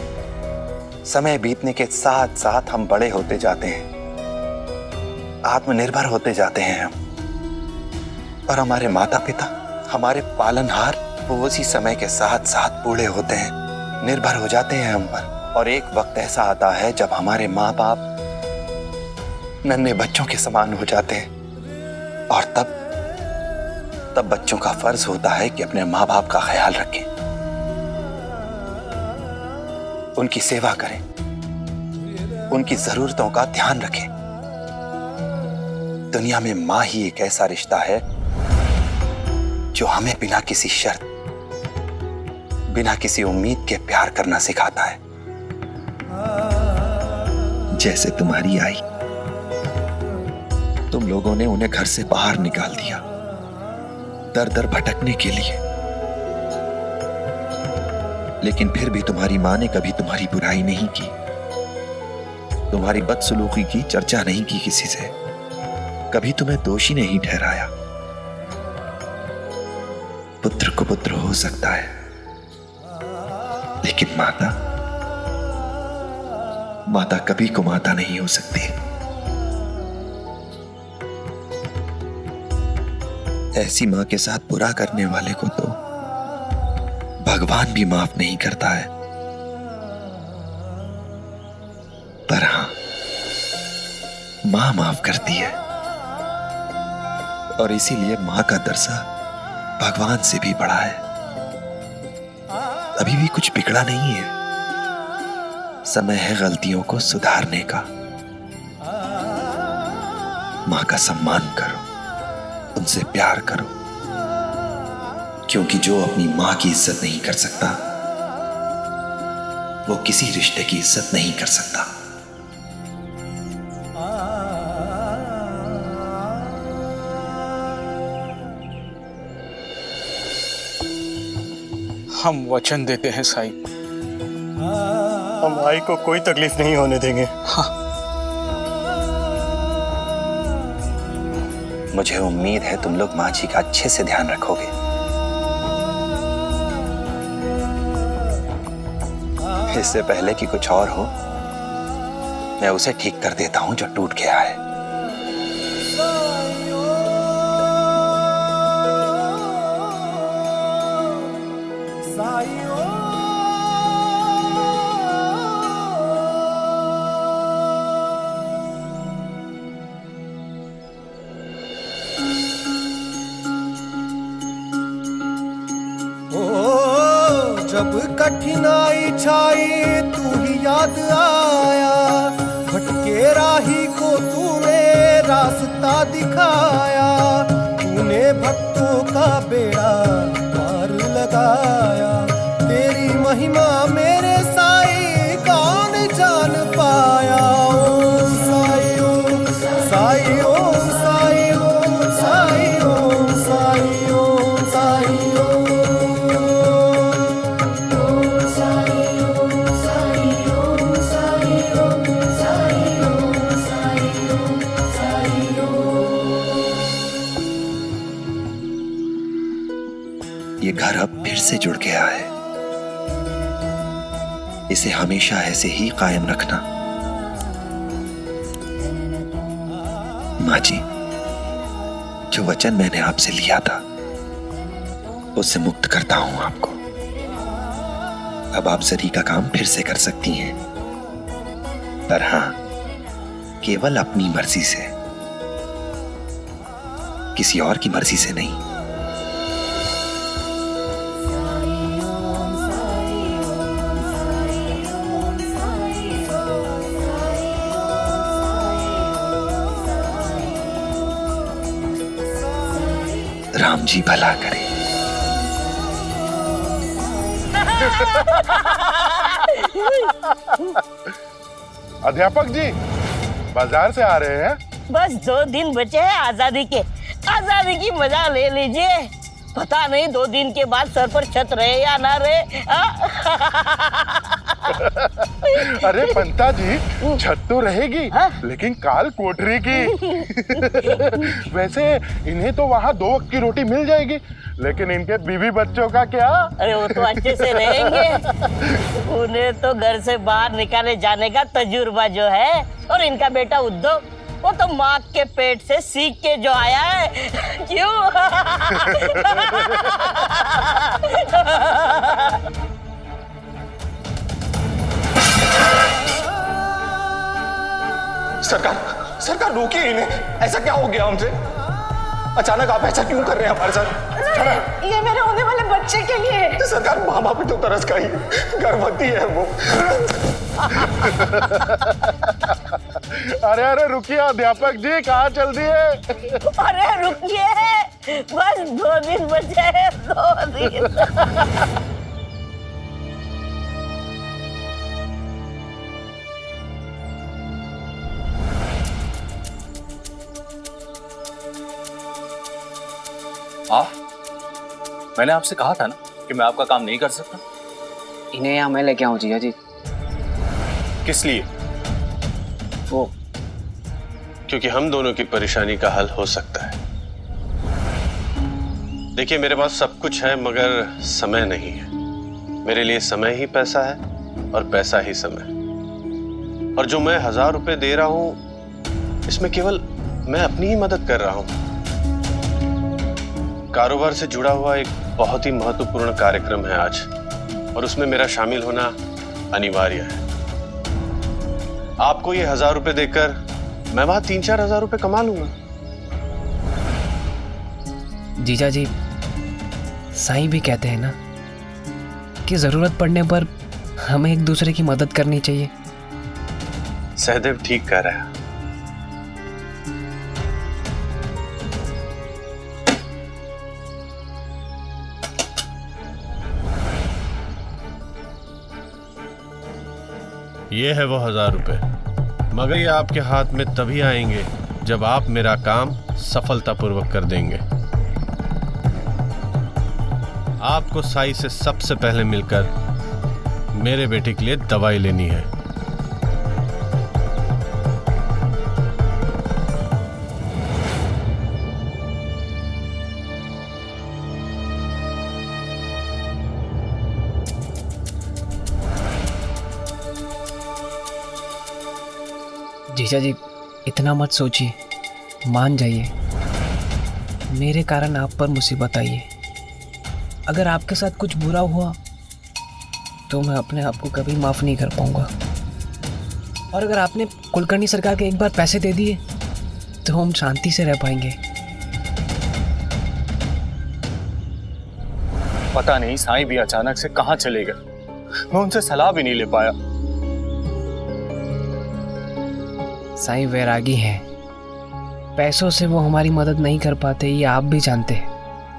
समय बीतने के साथ साथ हम बड़े होते जाते हैं, आत्मनिर्भर होते जाते हैं हम, और हमारे माता पिता, हमारे पालनहार, वो उसी समय के साथ साथ बूढ़े होते हैं, निर्भर हो जाते हैं हम पर। और एक वक्त ऐसा आता है जब हमारे माँ बाप नन्हे बच्चों के समान हो जाते हैं, और तब बच्चों का फर्ज होता है कि अपने माँ बाप का ख्याल रखें, उनकी सेवा करें, उनकी जरूरतों का ध्यान रखें। दुनिया में माँ ही एक ऐसा रिश्ता है जो हमें बिना किसी शर्त, बिना किसी उम्मीद के प्यार करना सिखाता है। जैसे तुम्हारी आई, तुम लोगों ने उन्हें घर से बाहर निकाल दिया दर दर भटकने के लिए, लेकिन फिर भी तुम्हारी माँ ने कभी तुम्हारी बुराई नहीं की, तुम्हारी बदसलूकी की चर्चा नहीं की किसी से, कभी तुम्हें दोषी नहीं ठहराया। पुत्र को पुत्र हो सकता है, लेकिन माता कभी को माता नहीं हो सकती। ऐसी मां के साथ बुरा करने वाले को तो भगवान भी माफ नहीं करता है। पर हां, मां माफ करती है, और इसीलिए मां का दर्जा भगवान से भी बड़ा है। अभी भी कुछ बिगड़ा नहीं है, समय है गलतियों को सुधारने का। मां का सम्मान करो, उनसे प्यार करो, क्योंकि जो अपनी मां की इज्जत नहीं कर सकता, वो किसी रिश्ते की इज्जत नहीं कर सकता। हम वचन देते हैं साई, हम आई को कोई तकलीफ नहीं होने देंगे। मुझे उम्मीद है तुम लोग माँ जी का अच्छे से ध्यान रखोगे। इससे पहले कि कुछ और हो, मैं उसे ठीक कर देता हूं जो टूट गया है। जब कठिनाई छाई तू ही याद आया, भटके राही को तूने रास्ता दिखाया, तूने भक्तों का बेड़ा पार लगाया। तेरी महिमा मेरे साई कौन जान पाया। ओम साई ओम साई ओम साई ओम साई ओम साई ओम साई ओम। ये घर अब फिर से जुड़ गया है, इसे हमेशा ऐसे ही कायम रखना। माँ जी, जो वचन मैंने आपसे लिया था, उससे मुक्त करता हूं आपको। अब आप जरी का काम फिर से कर सकती हैं, पर हां, केवल अपनी मर्जी से, किसी और की मर्जी से नहीं। राम जी भला करे। अध्यापक जी बाजार से आ रहे हैं? बस 2 दिन बचे हैं आजादी के। आजादी की मजा ले लीजिए। पता नहीं 2 दिन के बाद सर पर छत रहे या ना रहे। अरे पंता जी, छत तो रहेगी, लेकिन काल कोठरी की। वैसे इन्हें तो वहाँ 2 वक्त की रोटी मिल जाएगी, लेकिन इनके बीवी बच्चों का क्या? अरे वो तो अच्छे से रहेंगे। उन्हें तो घर से बाहर निकाले जाने का तजुर्बा जो है, और इनका बेटा उद्धव, वो तो माँ के पेट से सीख के जो आया है। क्यों? सरकार रोकिए इन्हें। ऐसा क्या हो गया हमसे? अचानक आप ऐसा क्यों कर रहे हैं हमारे साथ? ये मेरे होने वाले बच्चे के लिए। सरकार, माँ बाप तो तरस खाई, गर्भवती है वो। अरे रुकिए अध्यापक जी, कहाँ चल दिए? अरे रुकिए, बस 2 दिन बचे हैं, 2 दिन। मैंने आपसे कहा था ना कि मैं आपका काम नहीं कर सकता। इन्हें यहाँ मैं लेके आऊँ जीजा जी? किस लिए? वो क्योंकि हम दोनों की परेशानी का हल हो सकता है। देखिए, मेरे पास सब कुछ है मगर समय नहीं है। मेरे लिए समय ही पैसा है और पैसा ही समय। और जो मैं 1000 रुपए दे रहा हूं इसमें केवल मैं अपनी ही मदद कर रहा हूं। कारोबार से जुड़ा हुआ एक बहुत ही महत्वपूर्ण कार्यक्रम है आज, और उसमें मेरा शामिल होना अनिवार्य है। आपको ये 1000 रुपए देकर मैं वहां 3-4 हजार रुपए कमा लूंगा। जीजा जी, साईं भी कहते हैं ना कि जरूरत पड़ने पर हमें एक दूसरे की मदद करनी चाहिए। सहदेव ठीक कह रहा है। ये है वो 1000 रुपए, मगर ये आपके हाथ में तभी आएंगे जब आप मेरा काम सफलतापूर्वक कर देंगे। आपको साई से सबसे पहले मिलकर मेरे बेटे के लिए दवाई लेनी है। जीजा जी, इतना मत सोचिए, मान जाइए। मेरे कारण आप पर मुसीबत आई है। अगर आपके साथ कुछ बुरा हुआ तो मैं अपने आप को कभी माफ़ नहीं कर पाऊंगा। और अगर आपने कुलकर्णी सरकार के एक बार पैसे दे दिए तो हम शांति से रह पाएंगे। पता नहीं साईं भी अचानक से कहाँ चले गए, मैं उनसे सलाह भी नहीं ले पाया। साईं वैरागी हैं, पैसों से वो हमारी मदद नहीं कर पाते, ये आप भी जानते हैं।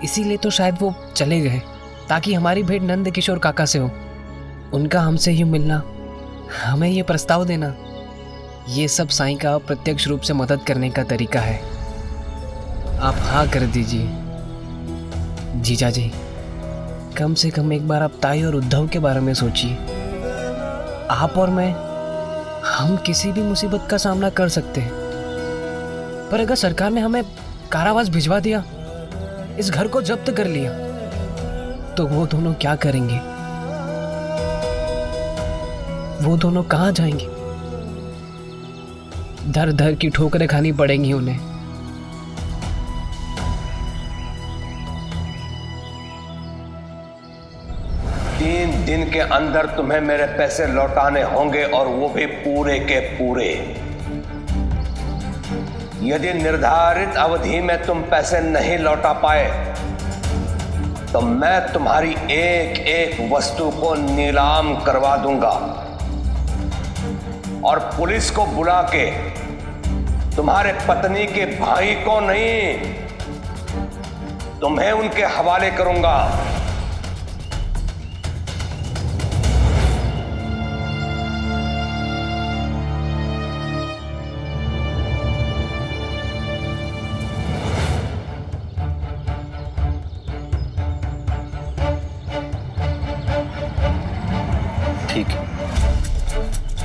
इसीलिए तो शायद वो चले गए, ताकि हमारी भेंट नंद किशोर काका से हो। उनका हमसे ही मिलना, हमें ये प्रस्ताव देना, ये सब साईं का प्रत्यक्ष रूप से मदद करने का तरीका है। आप हाँ कर दीजिए। जीजा जी, कम से कम एक बार आप ताई और उद्धव के बारे में सोचिए। आप और मैं, हम किसी भी मुसीबत का सामना कर सकते हैं, पर अगर सरकार ने हमें कारावास भिजवा दिया, इस घर को जब्त कर लिया, तो वो दोनों क्या करेंगे? वो दोनों कहाँ जाएंगे? दर दर की ठोकरें खानी पड़ेंगी उन्हें। तीन दिन के अंदर तुम्हें मेरे पैसे लौटाने होंगे, और वो भी पूरे के पूरे। यदि निर्धारित अवधि में तुम पैसे नहीं लौटा पाए तो मैं तुम्हारी एक एक वस्तु को नीलाम करवा दूंगा और पुलिस को बुला के तुम्हारे पत्नी के भाई को नहीं, तुम्हें उनके हवाले करूंगा। ठीक है,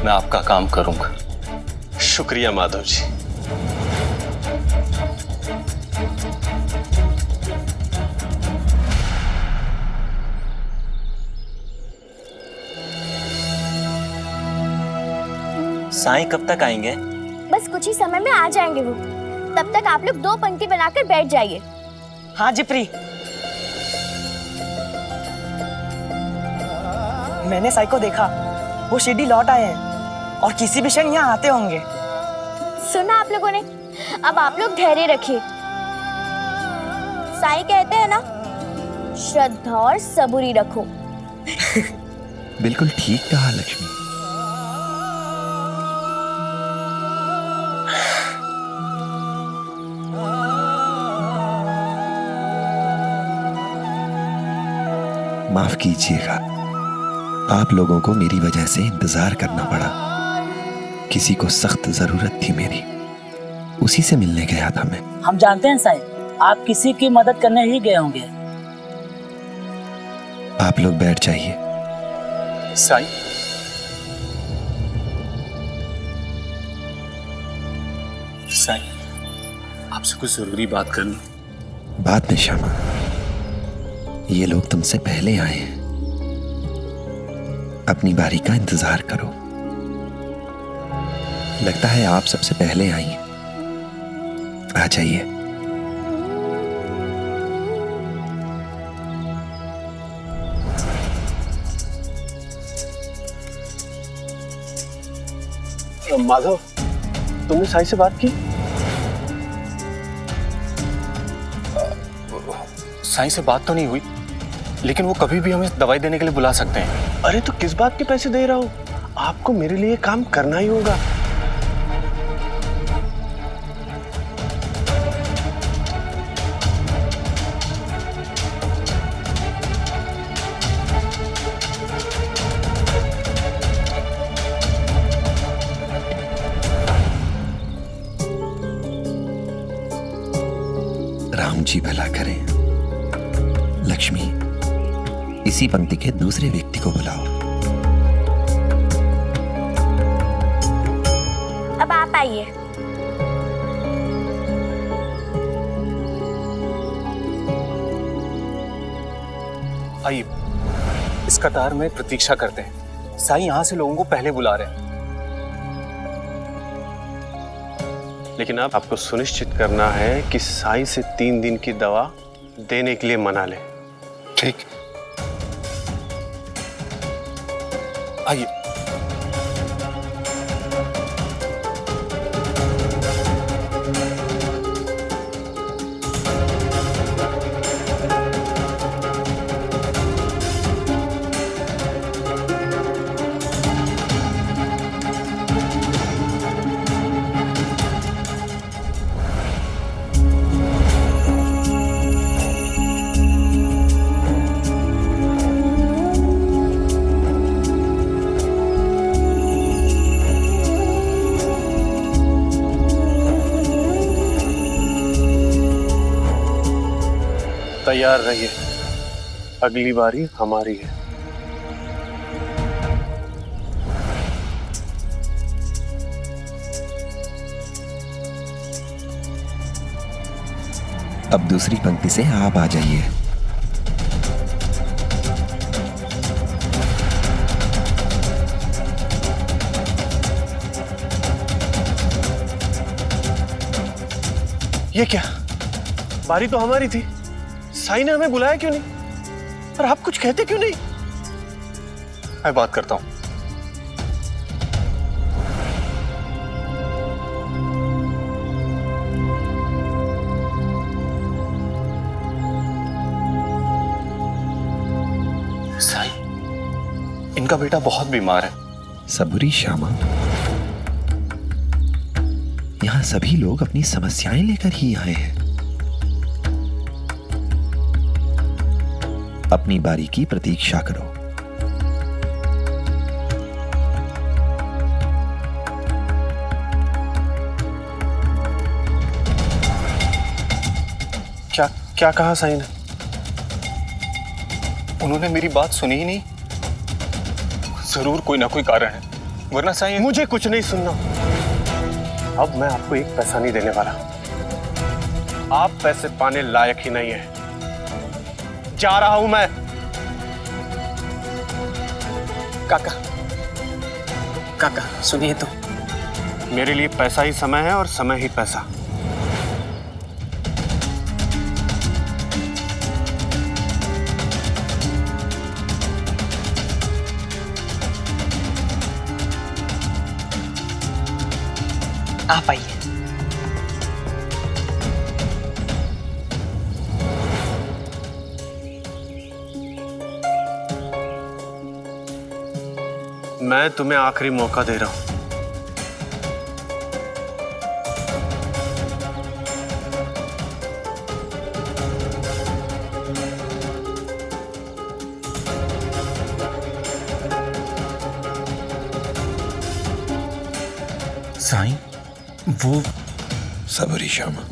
मैं आपका काम करूंगा। शुक्रिया माधव जी। साईं कब तक आएंगे? बस कुछ ही समय में आ जाएंगे वो। तब तक आप लोग 2 पंक्ति बनाकर बैठ जाइए। हाँ जिप्री, मैंने साई को देखा, वो शिरडी लौट आए हैं और किसी भी क्षण यहाँ आते होंगे। सुना आप लोगों ने? अब आप लोग धैर्य रखिए। साईं कहते हैं ना, श्रद्धा और सबूरी रखो। बिल्कुल ठीक कहा लक्ष्मी। माफ कीजिएगा, आप लोगों को मेरी वजह से इंतजार करना पड़ा। किसी को सख्त जरूरत थी मेरी, उसी से मिलने गया था मैं। हम जानते हैं साईं, आप किसी की मदद करने ही गए होंगे। आप लोग बैठ जाइए, साईं, साईं, आपसे कुछ जरूरी बात करनी। बाद में श्यामा, ये लोग तुमसे पहले आए हैं, अपनी बारी का इंतजार करो। लगता है आप सबसे पहले आई हैं। आ जाइए। माधव, तुमने साई से बात की? साईं से बात तो नहीं हुई, लेकिन वो कभी भी हमें दवाई देने के लिए बुला सकते हैं। अरे तो किस बात के पैसे दे रहा हूं? आपको मेरे लिए काम करना ही होगा। राम जी भला करें। लक्ष्मी, इसी पंक्ति के दूसरे व्यक्ति को बुलाओ। अब आप आइए। आइए, इस कतार में प्रतीक्षा करते हैं। साईं यहाँ से लोगों को पहले बुला रहे हैं। लेकिन आपको सुनिश्चित करना है कि साई से 3 दिन की दवा देने के लिए मना ले। ठीक। आइए। तैयार रहिए, अगली बारी हमारी है। अब दूसरी पंक्ति से आप आ जाइए। ये क्या? बारी तो हमारी थी। साई ने हमें बुलाया क्यों नहीं? और आप कुछ कहते क्यों नहीं? मैं बात करता हूं। साई, इनका बेटा बहुत बीमार है। सबूरी श्यामा, यहां सभी लोग अपनी समस्याएं लेकर ही आए हैं। अपनी बारी की प्रतीक्षा करो। क्या क्या कहा साई ने? उन्होंने मेरी बात सुनी ही नहीं। जरूर कोई ना कोई कारण है, वरना साई। मुझे कुछ नहीं सुनना। अब मैं आपको 1 पैसा नहीं देने वाला। आप पैसे पाने लायक ही नहीं है। जा रहा हूं मैं। काका, काका सुनिए तो। मेरे लिए पैसा ही समय है और समय ही पैसा। आप आइए। मैं तुम्हें आखिरी मौका दे रहा हूं। साईं, वो सबूरी श्यामा,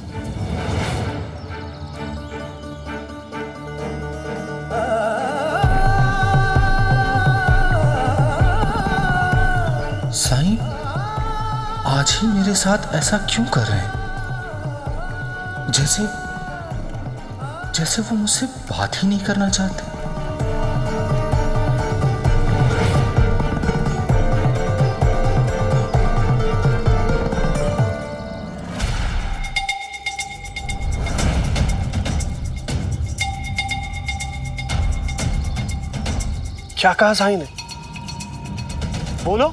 ये मेरे साथ ऐसा क्यों कर रहे हैं? जैसे जैसे वो मुझसे बात ही नहीं करना चाहते। क्या कहा साईं ने? बोलो।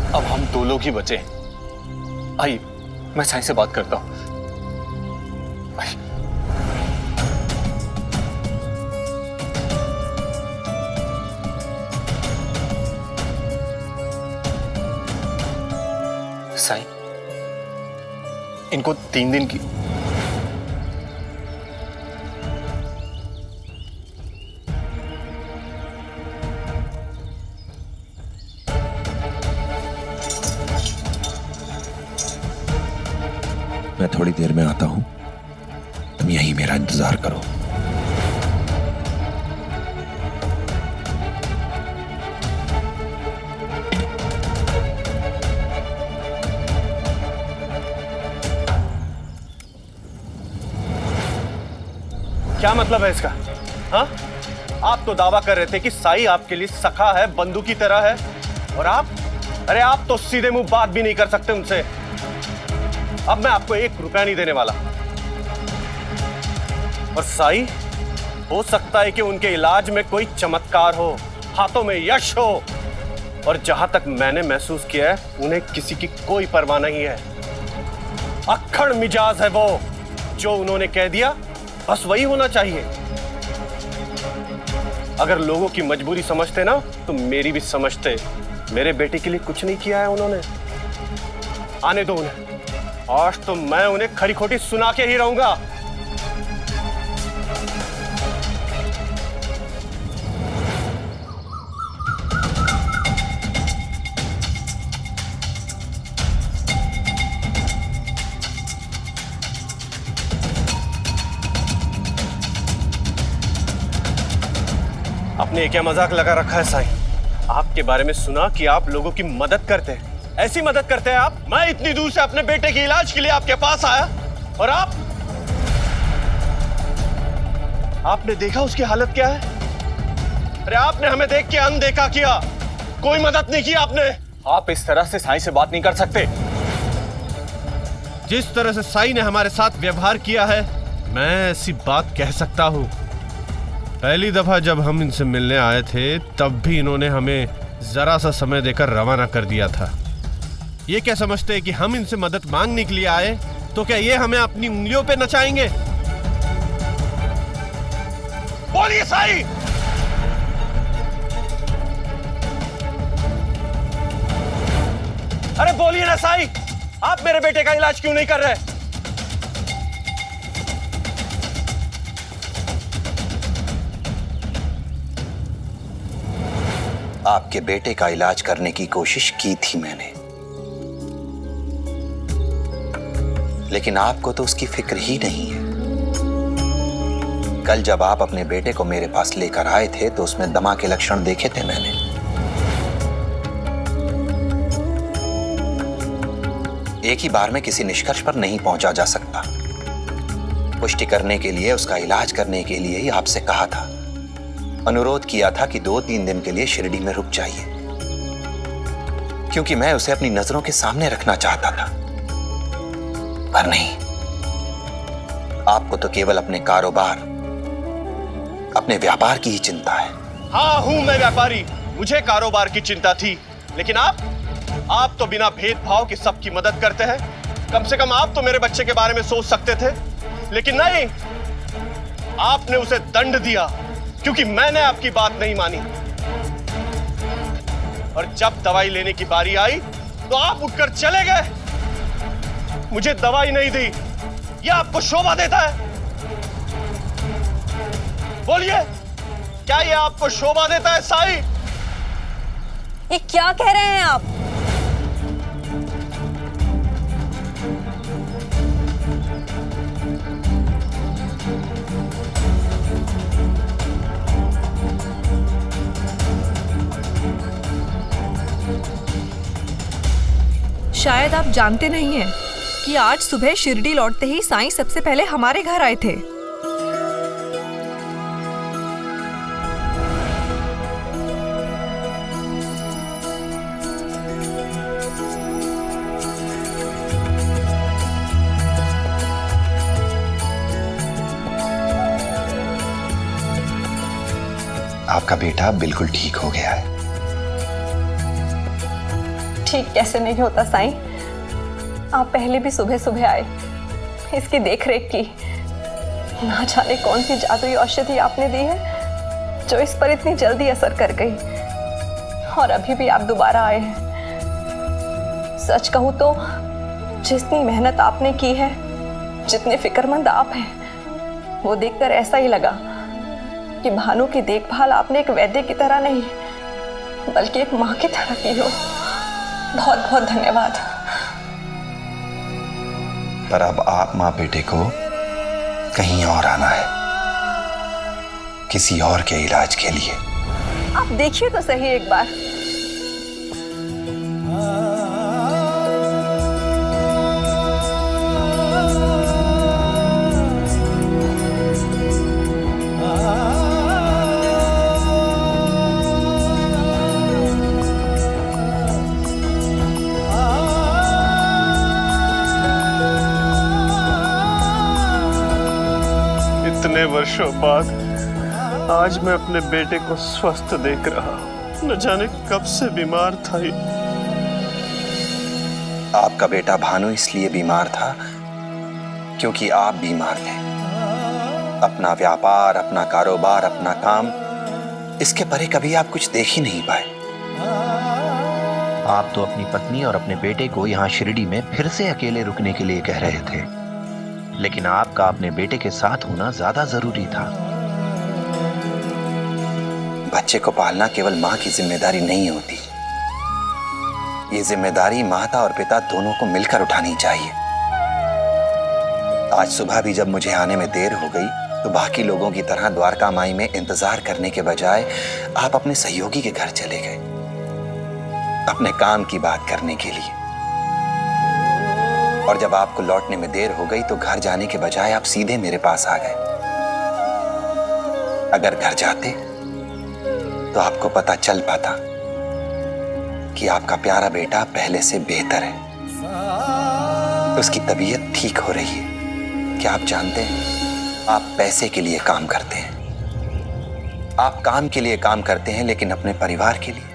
अब हम दो लोग ही बचे। आइए, मैं साईं से बात करता हूं। साईं, इनको 3 दिन की मैं थोड़ी देर में आता हूं, तुम यहीं मेरा इंतजार करो। क्या मतलब है इसका? हाँ? आप तो दावा कर रहे थे कि साई आपके लिए सखा है, बंधु की तरह है, और आप, अरे आप तो सीधे मुंह बात भी नहीं कर सकते उनसे। अब मैं आपको 1 रुपया नहीं देने वाला। और साई, हो सकता है कि उनके इलाज में कोई चमत्कार हो, हाथों में यश हो, और जहां तक मैंने महसूस किया है, उन्हें किसी की कोई परवाह नहीं है। अक्खड़ मिजाज है वो, जो उन्होंने कह दिया बस वही होना चाहिए। अगर लोगों की मजबूरी समझते ना, तो मेरी भी समझते। मेरे बेटे के लिए कुछ नहीं किया है उन्होंने। आने दो उन्हें, आज तो मैं उन्हें खरी खोटी सुना के ही रहूंगा। आपने क्या मजाक लगा रखा है साईं? आपके बारे में सुना कि आप लोगों की मदद करते हैं। ऐसी मदद करते हैं आप? मैं इतनी दूर से अपने बेटे के इलाज के लिए आपके पास आया, और आपने देखा उसकी हालत क्या है? अरे आपने हमें देख के अनदेखा किया, कोई मदद नहीं की आपने। आप इस तरह से साईं से बात नहीं कर सकते। जिस तरह से साईं ने हमारे साथ व्यवहार किया है, मैं ऐसी बात कह सकता हूं। पहली दफा जब हम इनसे मिलने आए थे, तब भी इन्होंने हमें जरा सा समय देकर रवाना कर दिया था। ये क्या समझते हैं कि हम इनसे मदद मांगने के लिए आए, तो क्या ये हमें अपनी उंगलियों पे नचाएंगे? बोलिए साईं! अरे बोलिए ना साईं, आप मेरे बेटे का इलाज क्यों नहीं कर रहे? आपके बेटे का इलाज करने की कोशिश की थी मैंने, लेकिन आपको तो उसकी फिक्र ही नहीं है। कल जब आप अपने बेटे को मेरे पास लेकर आए थे, तो उसमें दमा के लक्षण देखे थे मैंने। एक ही बार में किसी निष्कर्ष पर नहीं पहुंचा जा सकता। पुष्टि करने के लिए, उसका इलाज करने के लिए ही आपसे कहा था, अनुरोध किया था कि 2-3 दिन के लिए शिरडी में रुक जाइए, क्योंकि मैं उसे अपनी नजरों के सामने रखना चाहता था। पर नहीं, आपको तो केवल अपने कारोबार, अपने व्यापार की ही चिंता है। हाँ, हूं मैं व्यापारी, मुझे कारोबार की चिंता थी, लेकिन आप तो बिना भेदभाव के सबकी मदद करते हैं। कम से कम आप तो मेरे बच्चे के बारे में सोच सकते थे, लेकिन नहीं, आपने उसे दंड दिया क्योंकि मैंने आपकी बात नहीं मानी। और जब दवाई लेने की बारी आई, तो आप उठकर चले गए, मुझे दवाई नहीं दी। यह आपको शोभा देता है? बोलिए, क्या ये आपको शोभा देता है साईं? ये क्या कह रहे हैं आप? शायद आप जानते नहीं हैं कि आज सुबह शिरडी लौटते ही साईं सबसे पहले हमारे घर आए थे। आपका बेटा बिल्कुल ठीक हो गया है। ठीक कैसे नहीं होता साईं? आप पहले भी सुबह सुबह आए, इसकी देखरेख की। ना जाने कौन सी जादुई औषधि आपने दी है जो इस पर इतनी जल्दी असर कर गई, और अभी भी आप दोबारा आए हैं। सच कहूं तो जितनी मेहनत आपने की है, जितने फिक्रमंद आप हैं, वो देखकर ऐसा ही लगा कि भानु की देखभाल आपने एक वैद्य की तरह नहीं बल्कि एक माँ की तरह की हो। बहुत बहुत धन्यवाद। पर अब आप माँ बेटे को कहीं और आना है, किसी और के इलाज के लिए। आप देखिए तो सही एक बार। इतने वर्षों बाद आज मैं अपने बेटे को स्वस्थ देख रहा हूं। न जाने कब से बीमार था ये। आपका बेटा भानु इसलिए बीमार था क्योंकि आप बीमार थे। अपना व्यापार, अपना कारोबार, अपना काम, इसके परे कभी आप कुछ देख ही नहीं पाए। आप तो अपनी पत्नी और अपने बेटे को यहाँ शिरडी में फिर से अकेले रुकने के लिए कह रहे थे, लेकिन आपका अपने बेटे के साथ होना ज्यादा जरूरी था। बच्चे को पालना केवल माँ की जिम्मेदारी नहीं होती, ये जिम्मेदारी माता और पिता दोनों को मिलकर उठानी चाहिए। आज सुबह भी जब मुझे आने में देर हो गई तो बाकी लोगों की तरह द्वारका माई में इंतजार करने के बजाय आप अपने सहयोगी के घर चले गए, अपने काम की बात करने के लिए। और जब आपको लौटने में देर हो गई तो घर जाने के बजाय आप सीधे मेरे पास आ गए। अगर घर जाते तो आपको पता चल पाता कि आपका प्यारा बेटा पहले से बेहतर है, उसकी तबीयत ठीक हो रही है। क्या आप जानते हैं, आप पैसे के लिए काम करते हैं, आप काम के लिए काम करते हैं, लेकिन अपने परिवार के लिए,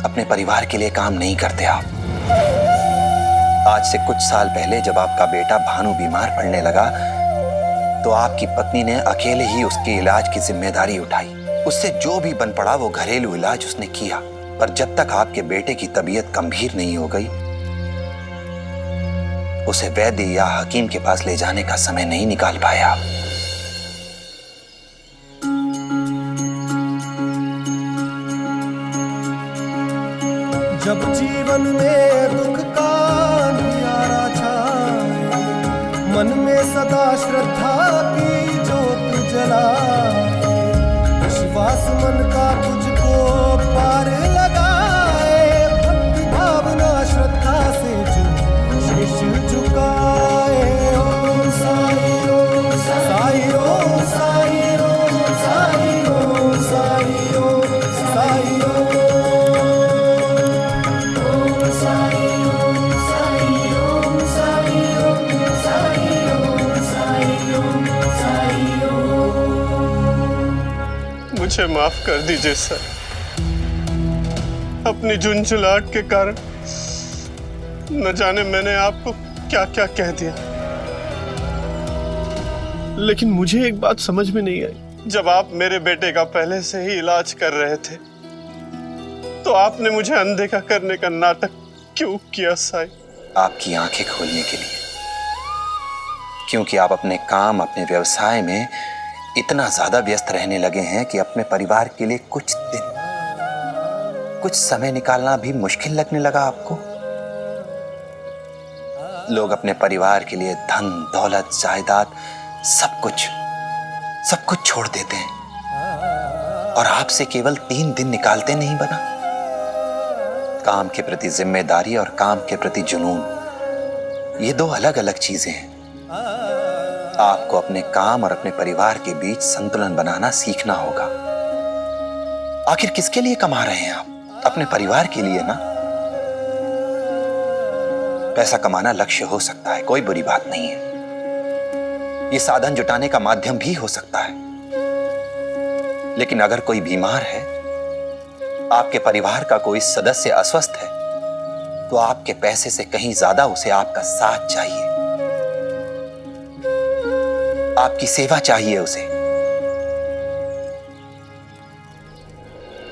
अपने परिवार के लिए काम नहीं करते आप। आज से कुछ साल पहले जब आपका बेटा भानु बीमार पड़ने लगा तो आपकी पत्नी ने अकेले ही उसके इलाज की जिम्मेदारी उठाई। उससे जो भी बन पड़ा वो घरेलू इलाज उसने किया। पर जब तक आपके बेटे की तबीयत गंभीर नहीं हो गई, उसे वैद्य या हकीम के पास ले जाने का समय नहीं निकाल पाए आप। जब जीवन में दुख का अंधियारा छाए, मन में सदा श्रद्धा की जोत जलाए, विश्वास मन का तुझको पार लगाए, भक्ति भावना श्रद्धा से जो शीश झुकाए। ओम साई ओम साई ओम साई ओम साई ओम साई ओम साई ओम मुझे माफ कर दीजिए सर, अपनी झुंझुलाहट के कारण न जाने मैंने आपको क्या क्या कह दिया। लेकिन मुझे एक बात समझ में नहीं आई, जब आप मेरे बेटे का पहले से ही इलाज कर रहे थे तो आपने मुझे अनदेखा करने का नाटक क्यों किया साईं? आपकी आंखें खोलने के लिए, क्योंकि आप अपने काम, अपने व्यवसाय में इतना ज्यादा व्यस्त रहने लगे हैं कि अपने परिवार के लिए कुछ दिन, कुछ समय निकालना भी मुश्किल लगने लगा आपको। लोग अपने परिवार के लिए धन दौलत जायदाद सब कुछ छोड़ देते हैं और आपसे केवल 3 दिन निकालते नहीं बना। काम के प्रति जिम्मेदारी और काम के प्रति जुनून, ये 2 अलग अलग चीजें हैं। आपको अपने काम और अपने परिवार के बीच संतुलन बनाना सीखना होगा। आखिर किसके लिए कमा रहे हैं आप? अपने परिवार के लिए ना। पैसा कमाना लक्ष्य हो सकता है, कोई बुरी बात नहीं है। ये साधन जुटाने का माध्यम भी हो सकता है, लेकिन अगर कोई बीमार है, आपके परिवार का कोई सदस्य अस्वस्थ है, तो आपके पैसे से कहीं ज्यादा उसे आपका साथ चाहिए, आपकी सेवा चाहिए उसे।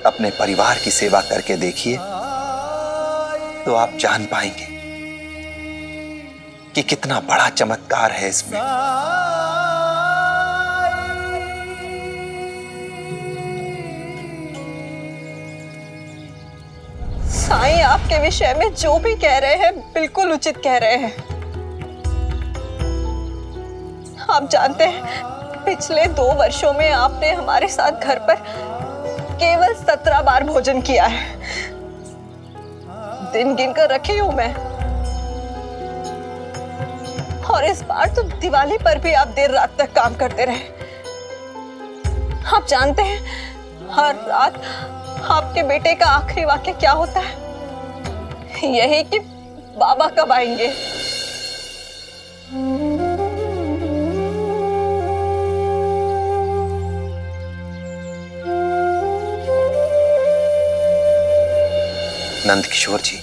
अपने परिवार की सेवा करके देखिए तो आप जान पाएंगे कि कितना बड़ा चमत्कार है इसमें। साईं आपके विषय में जो भी कह रहे हैं बिल्कुल उचित कह रहे हैं। आप जानते हैं पिछले 2 वर्षों में आपने हमारे साथ घर पर केवल 17 बार भोजन किया है। दिन गिनकर रखी हूं मैं। और इस बार तो दिवाली पर भी आप देर रात तक काम करते रहे। आप जानते हैं हर रात आपके बेटे का आखिरी वाक्य क्या होता है? यही कि बाबा कब आएंगे। नंद किशोर जी,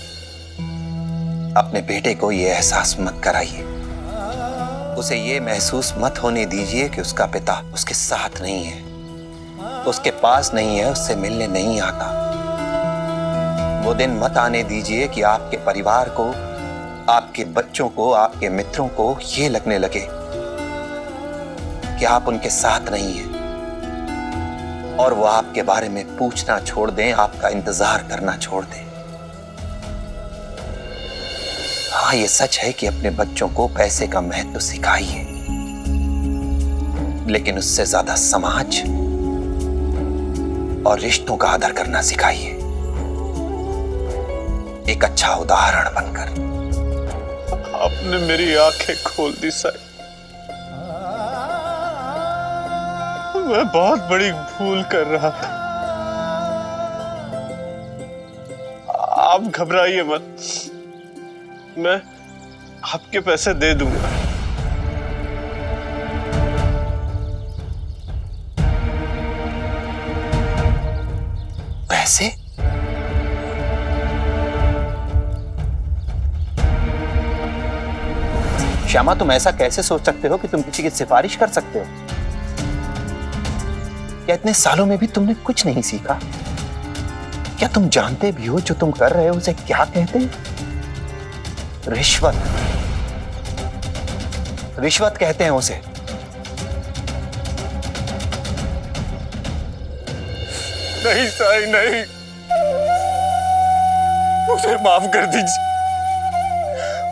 अपने बेटे को यह एहसास मत कराइए, उसे यह महसूस मत होने दीजिए कि उसका पिता उसके साथ नहीं है, उसके पास नहीं है, उससे मिलने नहीं आता। वो दिन मत आने दीजिए कि आपके परिवार को, आपके बच्चों को, आपके मित्रों को ये लगने लगे कि आप उनके साथ नहीं हैं और वो आपके बारे में पूछना छोड़ दें, आपका इंतजार करना छोड़ दें। हाँ, ये सच है कि अपने बच्चों को पैसे का महत्व सिखाइए, लेकिन उससे ज्यादा समाज और रिश्तों का आदर करना सिखाइए, एक अच्छा उदाहरण बनकर। आपने मेरी आंखें खोल दी साईं। मैं बहुत बड़ी भूल कर रहा था। आप घबराइए मत, मैं आपके पैसे दे दूंगा। पैसे? श्यामा, तुम ऐसा कैसे सोच सकते हो कि तुम किसी की सिफारिश कर सकते हो? क्या इतने सालों में भी तुमने कुछ नहीं सीखा? क्या तुम जानते भी हो जो तुम कर रहे हो उसे क्या कहते हैं? रिश्वत। रिश्वत कहते हैं उसे। नहीं साईं, नहीं, मुझे माफ कर दीजिए।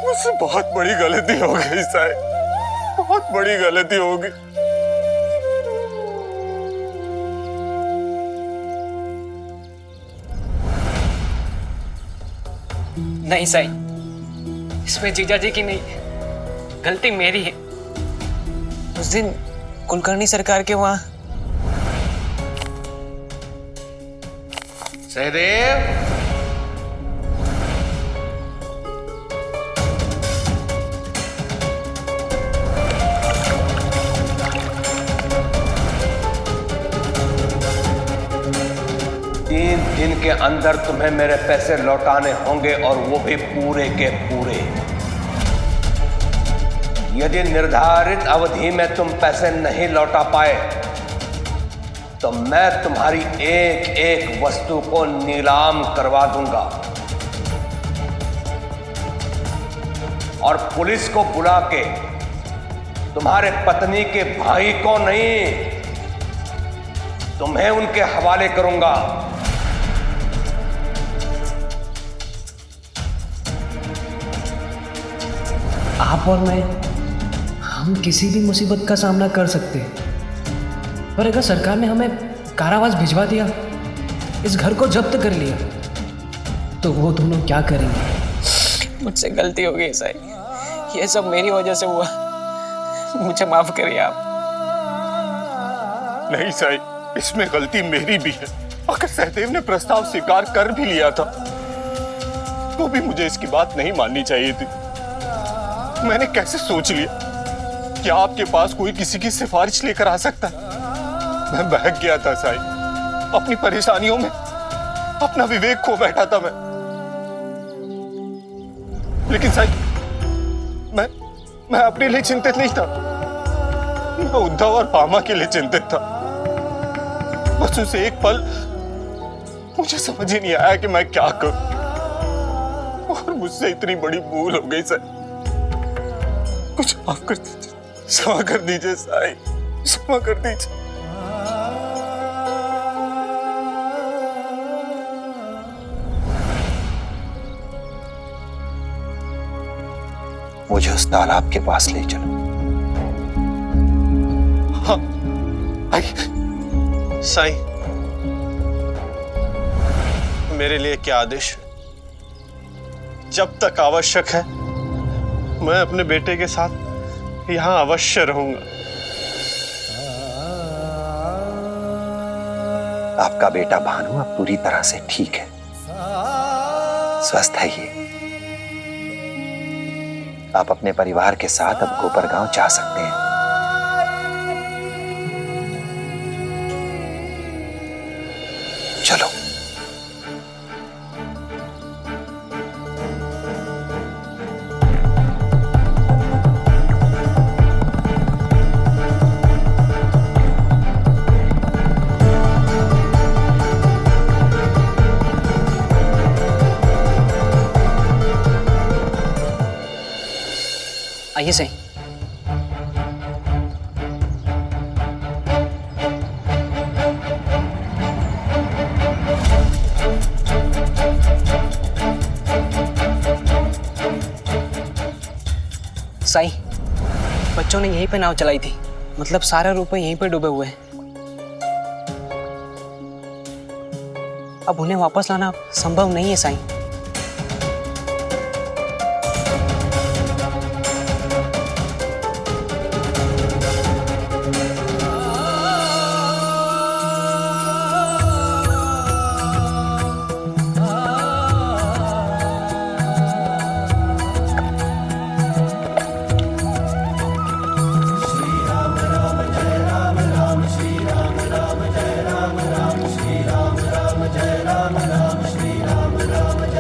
मुझसे बहुत बड़ी गलती हो गई साईं, बहुत बड़ी गलती हो गई। नहीं साईं, इसमें जीजा जी की नहीं, गलती मेरी है। उस दिन कुलकर्णी सरकार के वहां सहदेव, दिन के अंदर तुम्हें मेरे पैसे लौटाने होंगे और वो भी पूरे के पूरे। यदि निर्धारित अवधि में तुम पैसे नहीं लौटा पाए तो मैं तुम्हारी एक एक वस्तु को नीलाम करवा दूंगा और पुलिस को बुला के तुम्हारे पत्नी के भाई को नहीं तुम्हें उनके हवाले करूंगा। आप और मैं, हम किसी भी मुसीबत का सामना कर सकते हैं, पर अगर सरकार ने हमें कारावास भिजवा दिया, इस घर को जब्त कर लिया, तो वो दोनों क्या करेंगे? मुझसे गलती हो गई साईं, ये सब मेरी वजह से हुआ, मुझे माफ करिए आप। नहीं साई, इसमें गलती मेरी भी है। अगर सहदेव ने प्रस्ताव स्वीकार कर भी लिया था तो भी मुझे इसकी बात नहीं माननी चाहिए थी। मैंने कैसे सोच लिया कि आपके पास कोई किसी की सिफारिश लेकर आ सकता है। मैं बहक गया था साई, अपनी परेशानियों में अपना विवेक खो बैठा था मैं। लेकिन साई, मैं अपने लिए चिंतित नहीं था, मैं उद्धव और पामा के लिए चिंतित था। बस उस एक पल मुझे समझ ही नहीं आया कि मैं क्या करूं, और मुझसे इतनी बड़ी भूल हो गई सर। कुछ माफ कर दीजिए, क्षमा कर दीजिए साई, क्षमा कर दीजिए। मुझे उस तालाब के पास ले चलो। हाँ, साई, मेरे लिए क्या आदेश है? जब तक आवश्यक है मैं अपने बेटे के साथ यहां अवश्य रहूंगा। आपका बेटा भानु अब पूरी तरह से ठीक है, स्वस्थ है ये। आप अपने परिवार के साथ अब कोपरगांव जा सकते हैं। चलो। आइए सही। साई, बच्चों ने यहीं पे नाव चलाई थी, मतलब सारे रुपए यहीं पे डूबे हुए हैं। अब उन्हें वापस लाना संभव नहीं है साई। राम राम जय राम राम जय राम राम श्री राम राम जय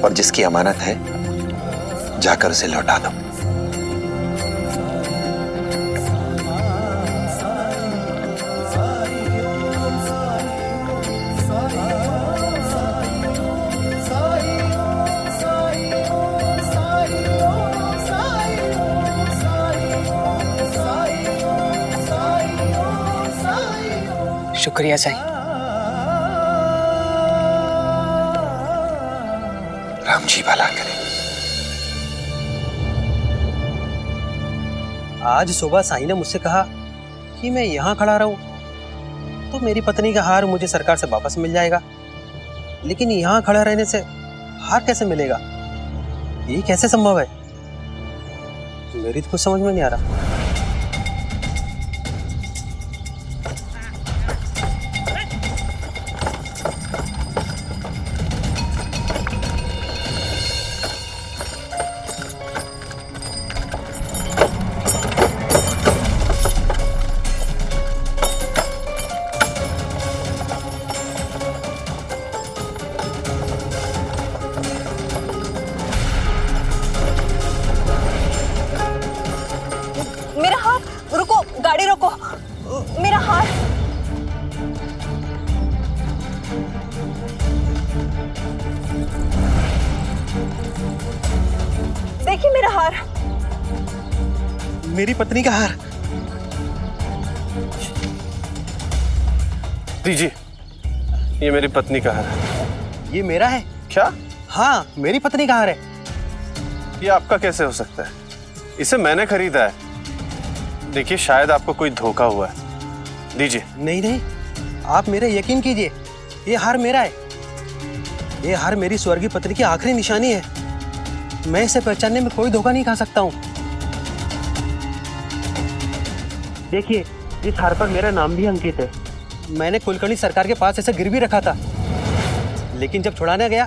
और जिसकी अमानत है जाकर उसे लौटा दो। शुक्रिया साईं। राम जी भला करे। आज सुबह साईं ने मुझसे कहा कि मैं यहाँ खड़ा रहूं तो मेरी पत्नी का हार मुझे सरकार से वापस मिल जाएगा, लेकिन यहाँ खड़ा रहने से हार कैसे मिलेगा? ये कैसे संभव है? मेरी तो कुछ समझ में नहीं आ रहा। मेरा हाथ, रुको, गाड़ी रोको, मेरा हाथ। देखिए मेरा हार। मेरी पत्नी का हार। दीजिए, ये मेरी पत्नी का हार है। ये मेरा है? क्या? हाँ, मेरी पत्नी का हार है। ये आपका कैसे हो सकता है? इसे मैंने खरीदा है। देखिए, शायद आपको कोई धोखा हुआ है। दीजिए। नहीं नहीं, आप मेरे यकीन कीजिए, ये हार मेरा है। ये हार मेरी स्वर्गीय पत्नी की आखिरी निशानी है। मैं इसे पहचानने में कोई धोखा नहीं खा सकता हूँ। देखिए, इस हार पर मेरा नाम भी अंकित है। मैंने कुलकर्णी सरकार के पास इसे गिरवी रखा था, लेकिन जब छुड़ाने गया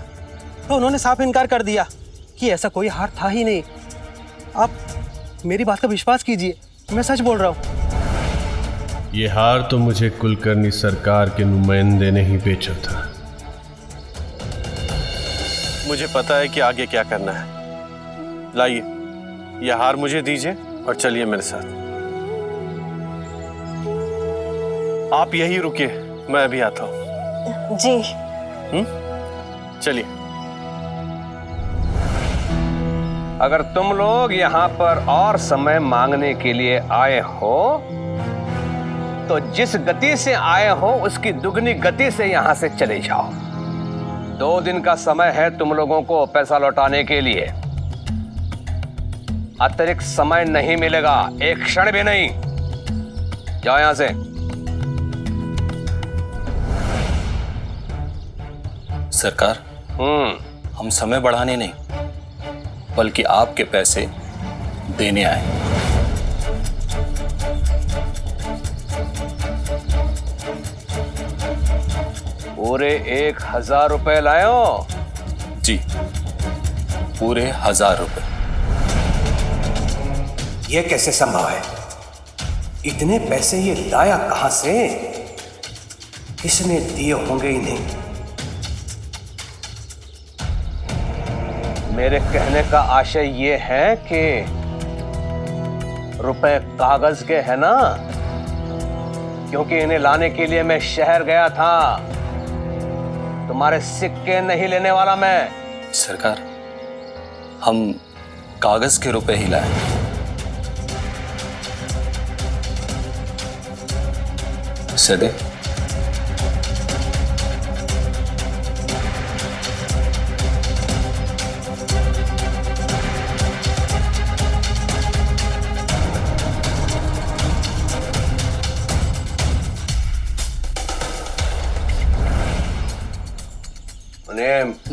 तो उन्होंने साफ इनकार कर दिया कि ऐसा कोई हार था ही नहीं। आप मेरी बात का विश्वास कीजिए, मैं सच बोल रहा हूँ। ये हार तो मुझे कुलकर्णी सरकार के नुमाइंदे ने ही बेचा था। मुझे पता है कि आगे क्या करना है। लाइए, यह हार मुझे दीजिए और चलिए मेरे साथ। आप यही रुकिए, मैं अभी आता हूँ। जी। चलिए। अगर तुम लोग यहाँ पर और समय मांगने के लिए आए हो तो जिस गति से आए हो उसकी दुगनी गति से यहाँ से चले जाओ। 2 दिन का समय है तुम लोगों को पैसा लौटाने के लिए। अतिरिक्त समय नहीं मिलेगा, एक क्षण भी नहीं। जाओ यहाँ से। सरकार, हम समय बढ़ाने नहीं बल्कि आपके पैसे देने आए। पूरे 1000 रुपए लाए हो? जी, पूरे 1000 रुपए। यह कैसे संभव है? इतने पैसे ये लाया कहां से? किसने दिए होंगे इन्हें? मेरे कहने का आशय ये है कि रुपए कागज के है ना, क्योंकि इन्हें लाने के लिए मैं शहर गया था। तुम्हारे सिक्के नहीं लेने वाला मैं। सरकार, हम कागज के रुपए ही लाए। सदे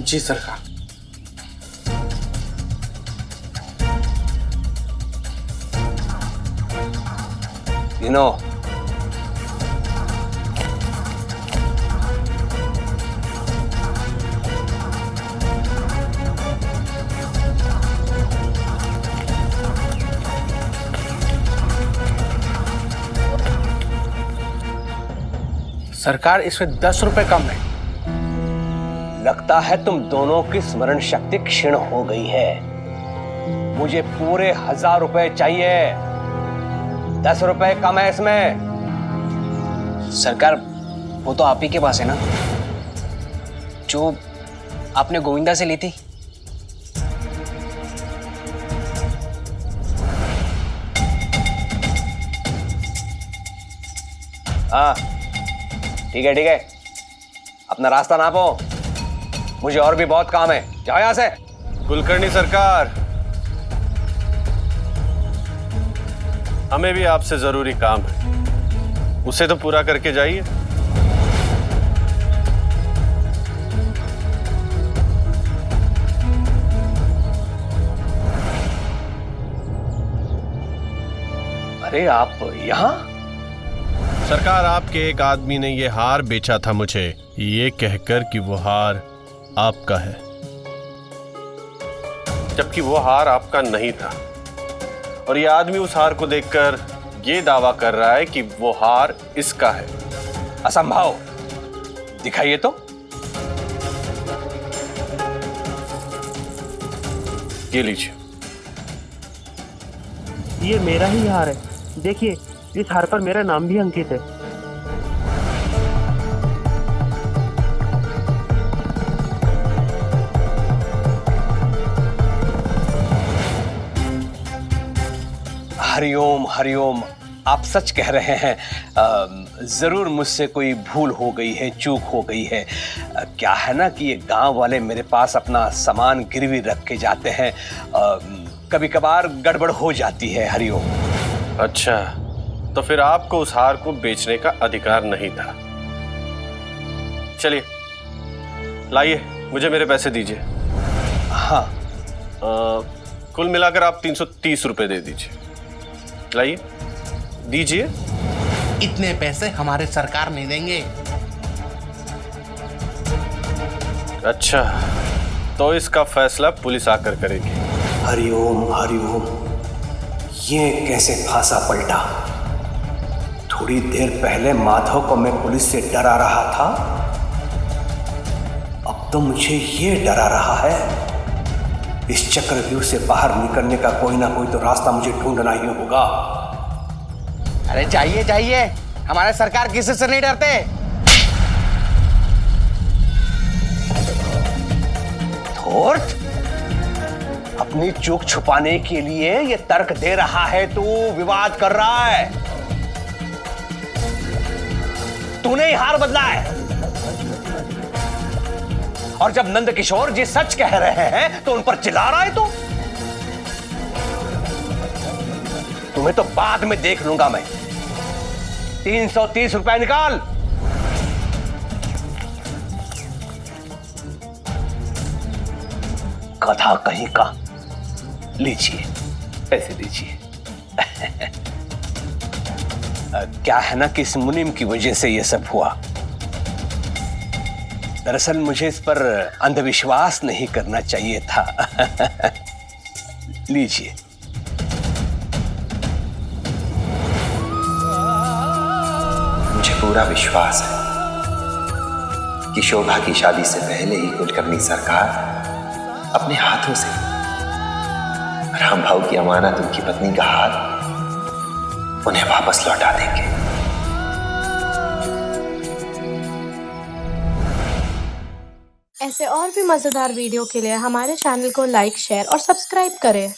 जी सरकार। गिनो। सरकार, इसमें 10 रुपए कम है। लगता है तुम दोनों की स्मरण शक्ति क्षीण हो गई है। मुझे पूरे 1000 रुपए चाहिए। 10 रुपए कम है इसमें। सरकार, वो तो आप ही के पास है ना, जो आपने गोविंदा से ली थी। हाँ ठीक है, अपना रास्ता नापो, मुझे और भी बहुत काम है। जाओ यहां से। कुलकर्णी सरकार, हमें भी आपसे जरूरी काम है, उसे तो पूरा करके जाइए। अरे आप यहाँ? सरकार, आपके एक आदमी ने ये हार बेचा था मुझे, ये कहकर कि वो हार आपका है, जबकि वो हार आपका नहीं था। और ये आदमी उस हार को देखकर ये दावा कर रहा है कि वो हार इसका है। असंभव। दिखाइए तो। ये लीजिए। ये मेरा ही हार है। देखिए, इस हार पर मेरा नाम भी अंकित है। हरिओम हरिओम। आप सच कह रहे हैं। जरूर मुझसे कोई भूल हो गई है, चूक हो गई है। क्या है ना कि ये गांव वाले मेरे पास अपना सामान गिरवी रख के जाते हैं, कभी कभार गड़बड़ हो जाती है। हरिओम। अच्छा, तो फिर आपको उस हार को बेचने का अधिकार नहीं था। चलिए, लाइए, मुझे मेरे पैसे दीजिए। हाँ। कुल मिलाकर आप 330 रुपए दे दीजिए। लाइए, दीजिए। इतने पैसे हमारे सरकार नहीं देंगे। अच्छा, तो इसका फैसला पुलिस आकर करेगी। हरिओम हरिओम। ये कैसे फांसा पलटा? थोड़ी देर पहले माधव को मैं पुलिस से डरा रहा था, अब तो मुझे ये डरा रहा है। इस चक्रव्यूह से बाहर निकलने का कोई ना कोई तो रास्ता मुझे ढूंढना ही होगा। अरे जाइए जाइए, हमारे सरकार किसी से नहीं डरते। धूर्त, अपनी चूक छुपाने के लिए ये तर्क दे रहा है, तू विवाद कर रहा है। तूने ही हार बदला है। और जब नंद किशोर जी सच कह रहे हैं तो उन पर चिल्ला रहा है तू। तुम्हें तो बाद में देख लूंगा मैं। 330 रुपए निकाल। कथा कहीं का। लीजिए, पैसे लीजिए। क्या है ना कि इस मुनीम की वजह से यह सब हुआ। दरअसल मुझे इस पर अंधविश्वास नहीं करना चाहिए था। लीजिए। मुझे पूरा विश्वास है कि शोभा की शादी से पहले ही कुलकर्णी सरकार अपने हाथों से राम भाऊ की अमानत उनकी पत्नी का हाथ उन्हें वापस लौटा देंगे। ऐसे और भी मजेदार वीडियो के लिए हमारे चैनल को लाइक, शेयर और सब्सक्राइब करें।